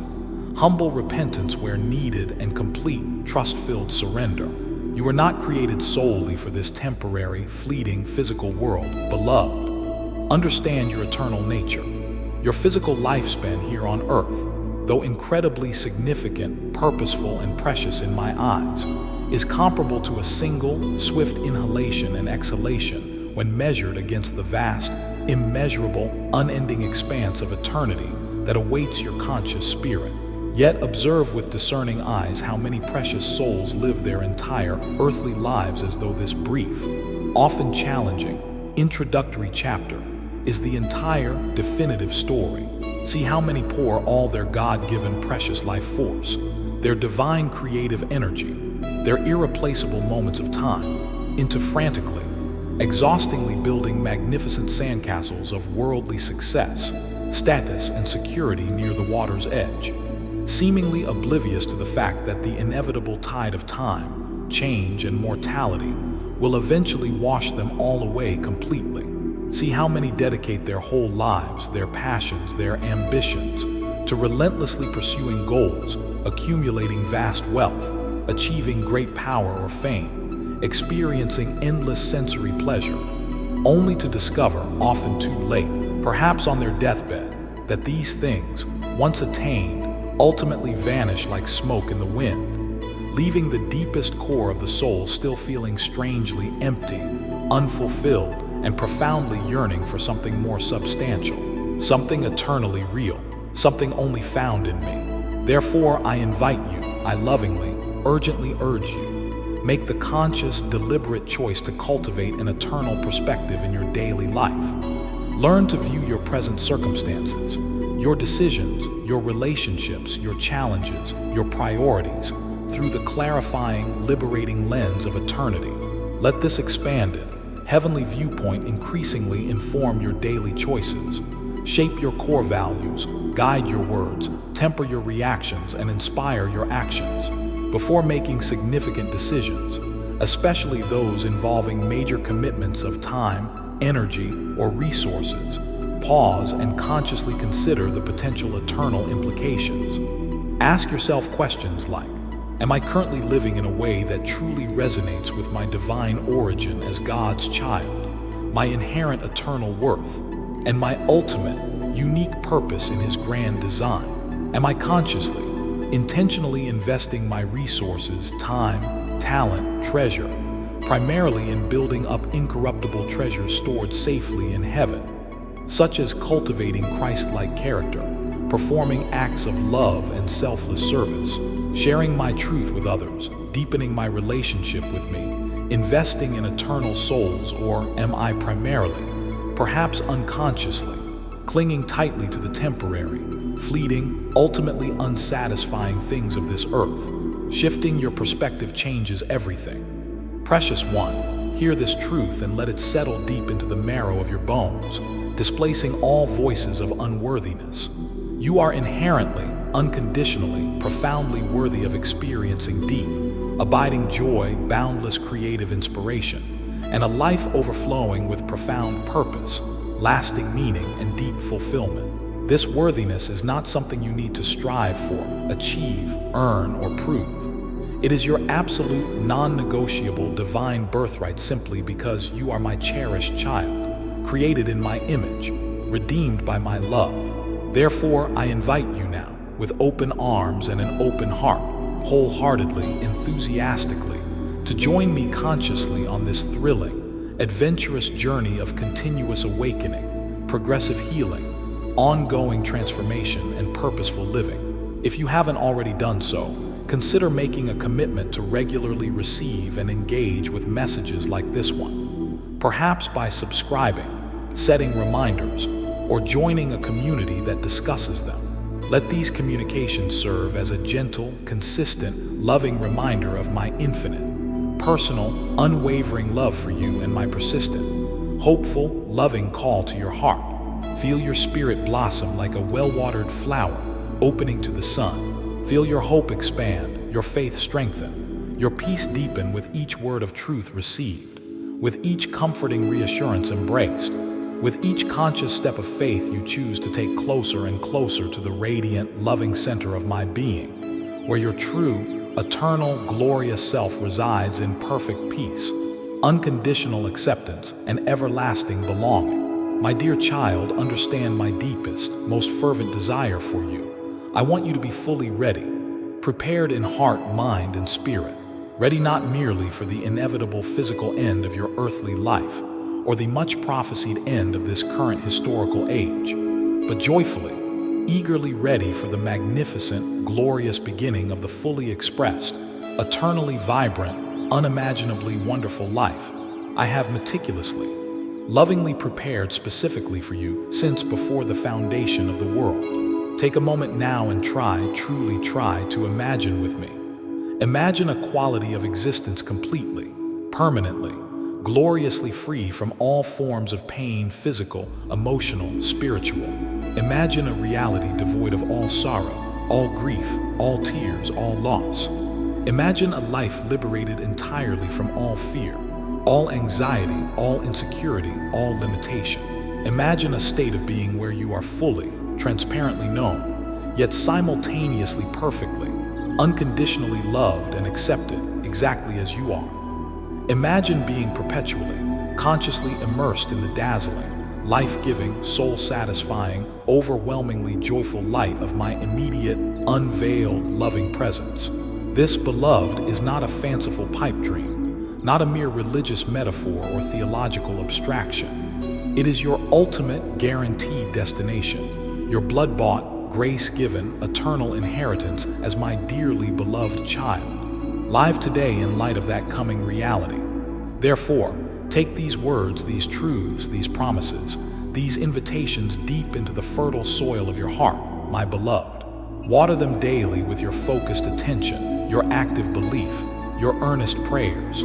humble repentance where needed, and complete, trust-filled surrender. You were not created solely for this temporary, fleeting, physical world, beloved. Understand your eternal nature. Your physical lifespan here on earth, though incredibly significant, purposeful, and precious in my eyes, is comparable to a single, swift inhalation and exhalation when measured against the vast, immeasurable, unending expanse of eternity that awaits your conscious spirit. Yet observe with discerning eyes how many precious souls live their entire earthly lives as though this brief, often challenging, introductory chapter is the entire definitive story. See how many pour all their God-given precious life force, their divine creative energy, their irreplaceable moments of time, into frantically, exhaustingly building magnificent sandcastles of worldly success, status, and security near the water's edge, seemingly oblivious to the fact that the inevitable tide of time, change, and mortality will eventually wash them all away completely. See how many dedicate their whole lives, their passions, their ambitions, to relentlessly pursuing goals, accumulating vast wealth, achieving great power or fame, experiencing endless sensory pleasure, only to discover, often too late, perhaps on their deathbed, that these things, once attained, ultimately vanish like smoke in the wind, leaving the deepest core of the soul still feeling strangely empty, unfulfilled, and profoundly yearning for something more substantial, something eternally real, something only found in me. Therefore, I invite you, I lovingly, urgently urge you, make the conscious, deliberate choice to cultivate an eternal perspective in your daily life. Learn to view your present circumstances, your decisions, your relationships, your challenges, your priorities, through the clarifying, liberating lens of eternity. Let this expanded, heavenly viewpoint increasingly inform your daily choices, shape your core values, guide your words, temper your reactions, and inspire your actions. Before making significant decisions, especially those involving major commitments of time, energy, or resources, pause and consciously consider the potential eternal implications. Ask yourself questions like, am I currently living in a way that truly resonates with my divine origin as God's child, my inherent eternal worth, and my ultimate, unique purpose in His grand design? Am I consciously, intentionally investing my resources, time, talent, treasure, primarily in building up incorruptible treasures stored safely in heaven, such as cultivating Christ-like character, performing acts of love and selfless service, sharing my truth with others, deepening my relationship with me, investing in eternal souls? Or am I primarily, perhaps unconsciously, clinging tightly to the temporary, fleeting, ultimately unsatisfying things of this earth? Shifting your perspective changes everything. Precious one, hear this truth and let it settle deep into the marrow of your bones, displacing all voices of unworthiness. You are inherently, unconditionally, profoundly worthy of experiencing deep, abiding joy, boundless creative inspiration, and a life overflowing with profound purpose, lasting meaning, and deep fulfillment. This worthiness is not something you need to strive for, achieve, earn, or prove. It is your absolute, non-negotiable divine birthright simply because you are my cherished child, created in my image, redeemed by my love. Therefore, I invite you now, with open arms and an open heart, wholeheartedly, enthusiastically, to join me consciously on this thrilling, adventurous journey of continuous awakening, progressive healing, ongoing transformation, and purposeful living. If you haven't already done so, consider making a commitment to regularly receive and engage with messages like this one. Perhaps by subscribing, setting reminders, or joining a community that discusses them. Let these communications serve as a gentle, consistent, loving reminder of my infinite, personal, unwavering love for you and my persistent, hopeful, loving call to your heart. Feel your spirit blossom like a well-watered flower, opening to the sun. Feel your hope expand, your faith strengthen, your peace deepen with each word of truth received, with each comforting reassurance embraced, with each conscious step of faith you choose to take closer and closer to the radiant, loving center of my being, where your true, eternal, glorious self resides in perfect peace, unconditional acceptance, and everlasting belonging. My dear child, understand my deepest, most fervent desire for you. I want you to be fully ready, prepared in heart, mind, and spirit, ready not merely for the inevitable physical end of your earthly life, or the much-prophesied end of this current historical age, but joyfully, eagerly ready for the magnificent, glorious beginning of the fully expressed, eternally vibrant, unimaginably wonderful life I have meticulously, lovingly prepared specifically for you since before the foundation of the world. Take a moment now and truly try to imagine with me. Imagine a quality of existence completely, permanently, gloriously free from all forms of pain, physical, emotional, spiritual. Imagine a reality devoid of all sorrow, all grief, all tears, all loss. Imagine a life liberated entirely from all fear, all anxiety, all insecurity, all limitation. Imagine a state of being where you are fully, transparently known, yet simultaneously perfectly, unconditionally loved and accepted exactly as you are. Imagine being perpetually, consciously immersed in the dazzling, life-giving, soul-satisfying, overwhelmingly joyful light of my immediate, unveiled, loving presence. This, beloved, is not a fanciful pipe dream, not a mere religious metaphor or theological abstraction. It is your ultimate, guaranteed destination, your blood-bought, grace-given, eternal inheritance as my dearly beloved child, live today in light of that coming reality. Therefore, take these words, these truths, these promises, these invitations deep into the fertile soil of your heart, my beloved. Water them daily with your focused attention, your active belief, your earnest prayers.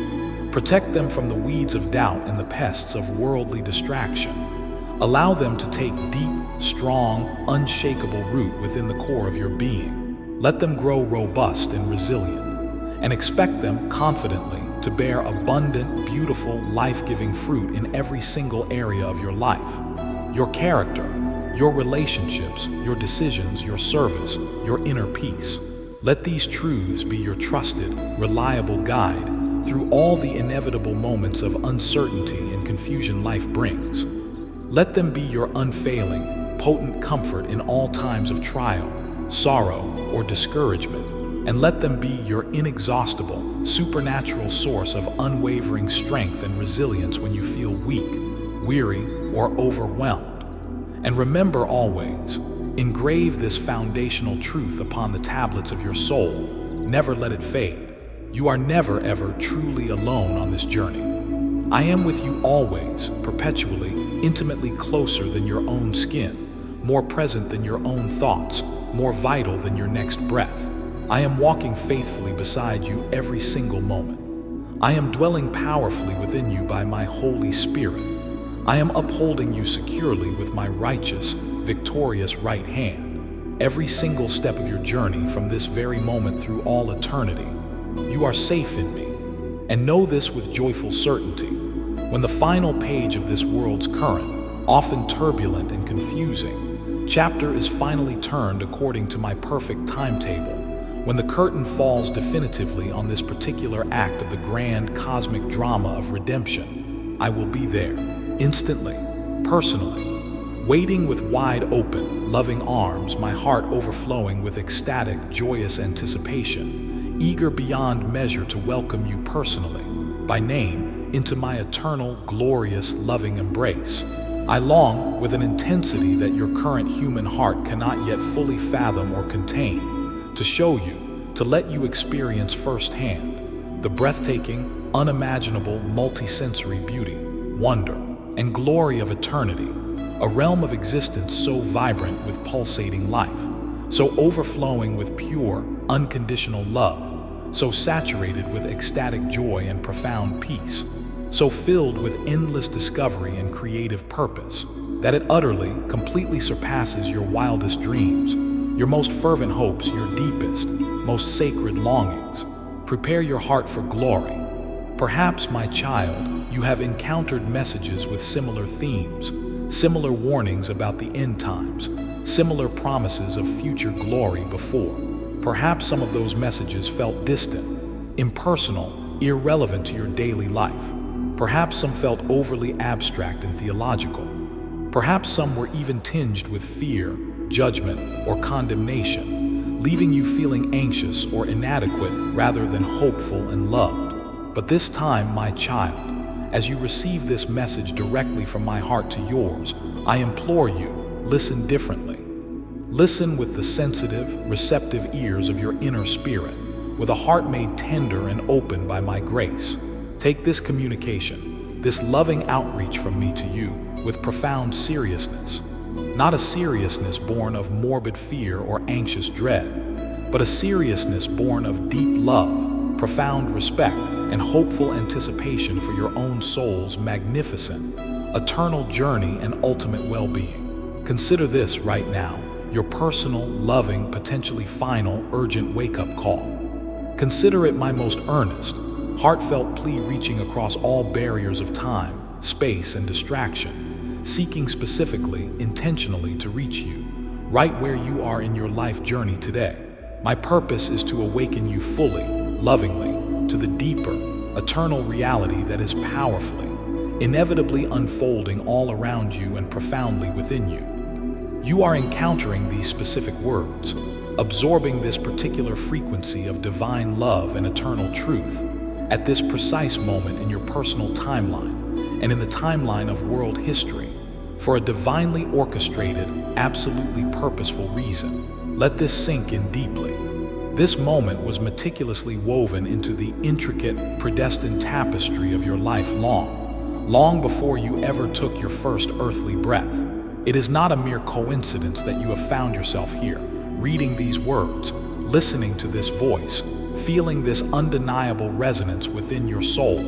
Protect them from the weeds of doubt and the pests of worldly distraction. Allow them to take deep, strong, unshakable root within the core of your being. Let them grow robust and resilient, and expect them confidently to bear abundant, beautiful, life-giving fruit in every single area of your life. Your character, your relationships, your decisions, your service, your inner peace. Let these truths be your trusted, reliable guide through all the inevitable moments of uncertainty and confusion life brings. Let them be your unfailing, potent comfort in all times of trial, sorrow, or discouragement. And let them be your inexhaustible, supernatural source of unwavering strength and resilience when you feel weak, weary, or overwhelmed. And remember always, engrave this foundational truth upon the tablets of your soul. Never let it fade. You are never ever truly alone on this journey. I am with you always, perpetually, intimately closer than your own skin, more present than your own thoughts, more vital than your next breath. I am walking faithfully beside you every single moment. I am dwelling powerfully within you by my Holy Spirit. I am upholding you securely with my righteous, victorious right hand. Every single step of your journey from this very moment through all eternity, you are safe in me. And know this with joyful certainty. When the final page of this world's current, often turbulent and confusing, chapter is finally turned according to my perfect timetable, when the curtain falls definitively on this particular act of the grand cosmic drama of redemption, I will be there, instantly, personally, waiting with wide open, loving arms, my heart overflowing with ecstatic, joyous anticipation, eager beyond measure to welcome you personally, by name, into my eternal, glorious, loving embrace. I long, with an intensity that your current human heart cannot yet fully fathom or contain, to show you, to let you experience firsthand the breathtaking, unimaginable, multisensory beauty, wonder, and glory of eternity, a realm of existence so vibrant with pulsating life, so overflowing with pure, unconditional love, so saturated with ecstatic joy and profound peace, so filled with endless discovery and creative purpose, that it utterly, completely surpasses your wildest dreams, your most fervent hopes, your deepest, most sacred longings. Prepare your heart for glory. Perhaps, my child, you have encountered messages with similar themes, similar warnings about the end times, similar promises of future glory before. Perhaps some of those messages felt distant, impersonal, irrelevant to your daily life. Perhaps some felt overly abstract and theological. Perhaps some were even tinged with fear, judgment, or condemnation, leaving you feeling anxious or inadequate rather than hopeful and loved. But this time, my child, as you receive this message directly from my heart to yours, I implore you, listen differently. Listen with the sensitive, receptive ears of your inner spirit, with a heart made tender and open by my grace. Take this communication, this loving outreach from me to you, with profound seriousness. Not a seriousness born of morbid fear or anxious dread, but a seriousness born of deep love, profound respect, and hopeful anticipation for your own soul's magnificent, eternal journey and ultimate well-being. Consider this right now, your personal, loving, potentially final, urgent wake-up call. Consider it my most earnest, heartfelt plea reaching across all barriers of time, space, and distraction, seeking specifically, intentionally to reach you, right where you are in your life journey today. My purpose is to awaken you fully, lovingly, to the deeper, eternal reality that is powerfully, inevitably unfolding all around you and profoundly within you. You are encountering these specific words, absorbing this particular frequency of divine love and eternal truth at this precise moment in your personal timeline and in the timeline of world history for a divinely orchestrated, absolutely purposeful reason. Let this sink in deeply. This moment was meticulously woven into the intricate, predestined tapestry of your life long before you ever took your first earthly breath. It is not a mere coincidence that you have found yourself here, reading these words, listening to this voice, feeling this undeniable resonance within your soul.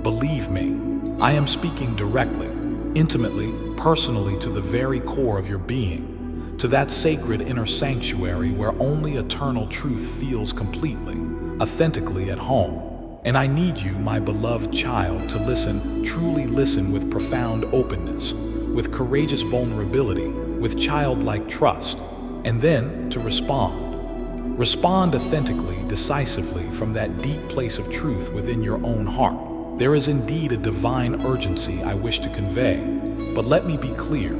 Believe me, I am speaking directly, intimately, personally to the very core of your being, to that sacred inner sanctuary where only eternal truth feels completely, authentically at home. And I need you, my beloved child, to listen, truly listen with profound openness, with courageous vulnerability, with childlike trust, and then to respond. Respond authentically, decisively from that deep place of truth within your own heart. There is indeed a divine urgency I wish to convey, but let me be clear.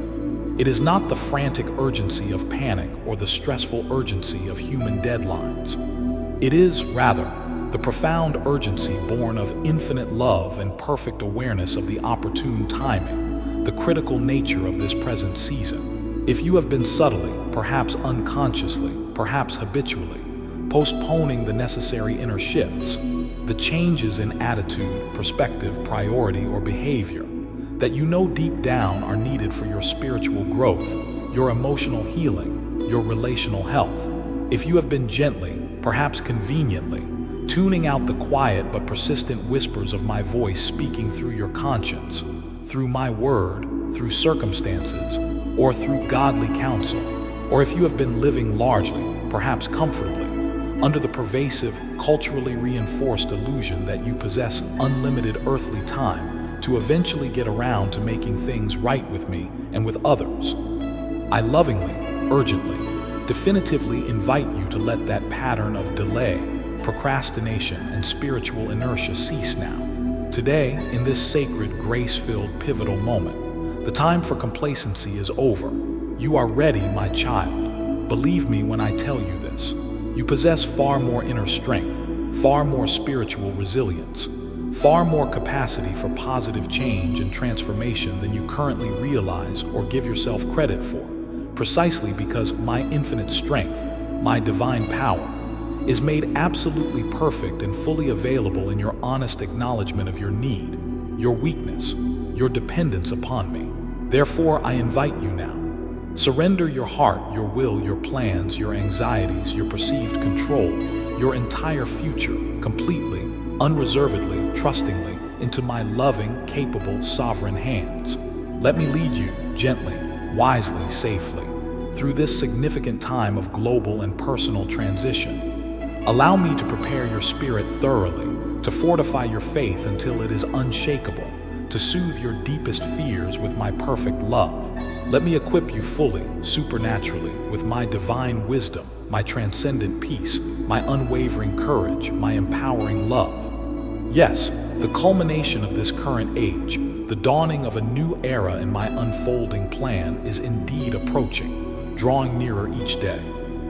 It is not the frantic urgency of panic or the stressful urgency of human deadlines. It is, rather, the profound urgency born of infinite love and perfect awareness of the opportune timing, the critical nature of this present season. If you have been subtly, perhaps unconsciously, perhaps habitually, postponing the necessary inner shifts, the changes in attitude, perspective, priority, or behavior that you know deep down are needed for your spiritual growth, your emotional healing, your relational health, if you have been gently, perhaps conveniently, tuning out the quiet but persistent whispers of my voice speaking through your conscience, through my word, through circumstances, or through godly counsel, or if you have been living largely, perhaps comfortably, under the pervasive, culturally reinforced illusion that you possess unlimited earthly time to eventually get around to making things right with me and with others. I lovingly, urgently, definitively invite you to let that pattern of delay, procrastination, and spiritual inertia cease now. Today, in this sacred, grace-filled, pivotal moment, the time for complacency is over. You are ready, my child. Believe me when I tell you this. You possess far more inner strength, far more spiritual resilience, far more capacity for positive change and transformation than you currently realize or give yourself credit for, precisely because my infinite strength, my divine power, is made absolutely perfect and fully available in your honest acknowledgement of your need, your weakness, your dependence upon me. Therefore, I invite you now. Surrender your heart, your will, your plans, your anxieties, your perceived control, your entire future, completely, unreservedly, trustingly, into my loving, capable, sovereign hands. Let me lead you, gently, wisely, safely, through this significant time of global and personal transition. Allow me to prepare your spirit thoroughly, to fortify your faith until it is unshakable, to soothe your deepest fears with my perfect love. Let me equip you fully, supernaturally, with my divine wisdom, my transcendent peace, my unwavering courage, my empowering love. Yes, the culmination of this current age, the dawning of a new era in my unfolding plan, is indeed approaching, drawing nearer each day.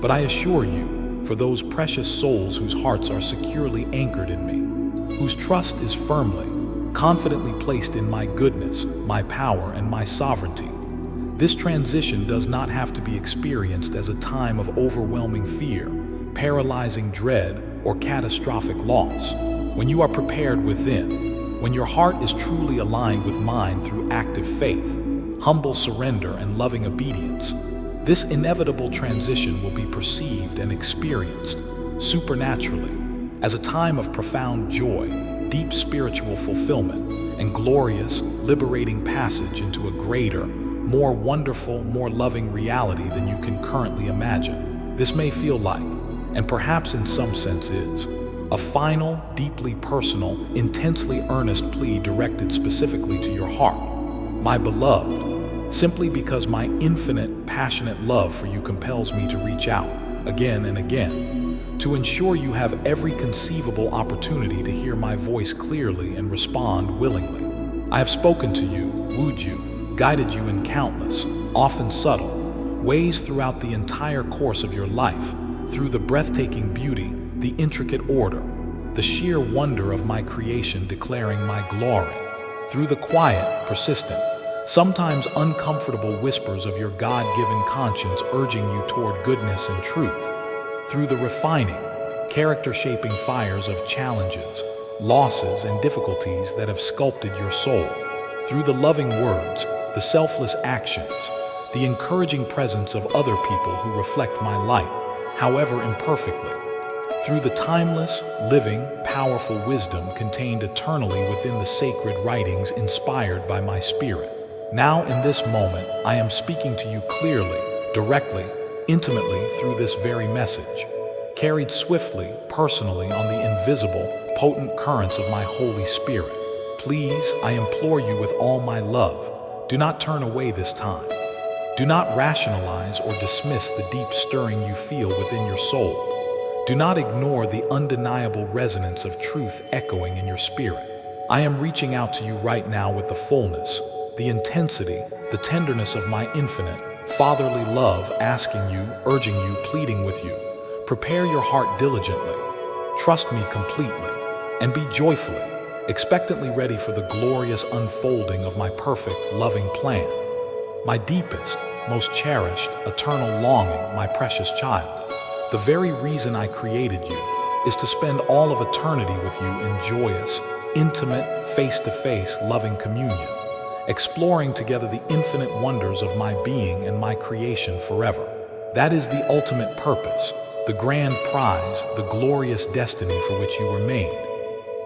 But I assure you, for those precious souls whose hearts are securely anchored in me, whose trust is firmly, confidently placed in my goodness, my power, and my sovereignty, this transition does not have to be experienced as a time of overwhelming fear, paralyzing dread, or catastrophic loss. When you are prepared within, when your heart is truly aligned with mine through active faith, humble surrender, and loving obedience, this inevitable transition will be perceived and experienced supernaturally as a time of profound joy, deep spiritual fulfillment, and glorious, liberating passage into a greater, more wonderful, more loving reality than you can currently imagine. This may feel like, and perhaps in some sense is, a final, deeply personal, intensely earnest plea directed specifically to your heart. My beloved, simply because my infinite, passionate love for you compels me to reach out, again and again, to ensure you have every conceivable opportunity to hear my voice clearly and respond willingly. I have spoken to you, wooed you, guided you in countless, often subtle, ways throughout the entire course of your life, through the breathtaking beauty, the intricate order, the sheer wonder of my creation declaring my glory, through the quiet, persistent, sometimes uncomfortable whispers of your God-given conscience urging you toward goodness and truth, through the refining, character-shaping fires of challenges, losses, and difficulties that have sculpted your soul, through the loving words, the selfless actions, the encouraging presence of other people who reflect my light, however imperfectly, through the timeless, living, powerful wisdom contained eternally within the sacred writings inspired by my spirit. Now, in this moment, I am speaking to you clearly, directly, intimately through this very message, carried swiftly, personally on the invisible, potent currents of my Holy Spirit. Please, I implore you with all my love, do not turn away this time. Do not rationalize or dismiss the deep stirring you feel within your soul. Do not ignore the undeniable resonance of truth echoing in your spirit. I am reaching out to you right now with the fullness, the intensity, the tenderness of my infinite, fatherly love, asking you, urging you, pleading with you. Prepare your heart diligently. Trust me completely, and be joyfully, expectantly ready for the glorious unfolding of my perfect, loving plan. My deepest, most cherished, eternal longing, my precious child, the very reason I created you, is to spend all of eternity with you in joyous, intimate, face-to-face, loving communion, exploring together the infinite wonders of my being and my creation forever. That is the ultimate purpose, the grand prize, the glorious destiny for which you were made.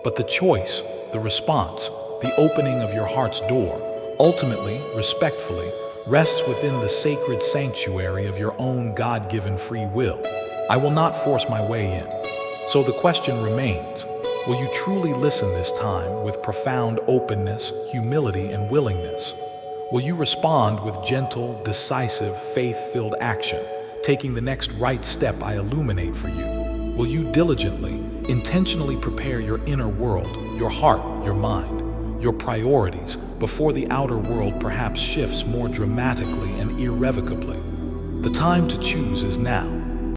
But the choice, the response, the opening of your heart's door, ultimately, respectfully, rests within the sacred sanctuary of your own God-given free will. I will not force my way in. So the question remains, will you truly listen this time with profound openness, humility, and willingness? Will you respond with gentle, decisive, faith-filled action, taking the next right step I illuminate for you? Will you diligently, intentionally prepare your inner world, your heart, your mind, your priorities, before the outer world perhaps shifts more dramatically and irrevocably? The time to choose is now.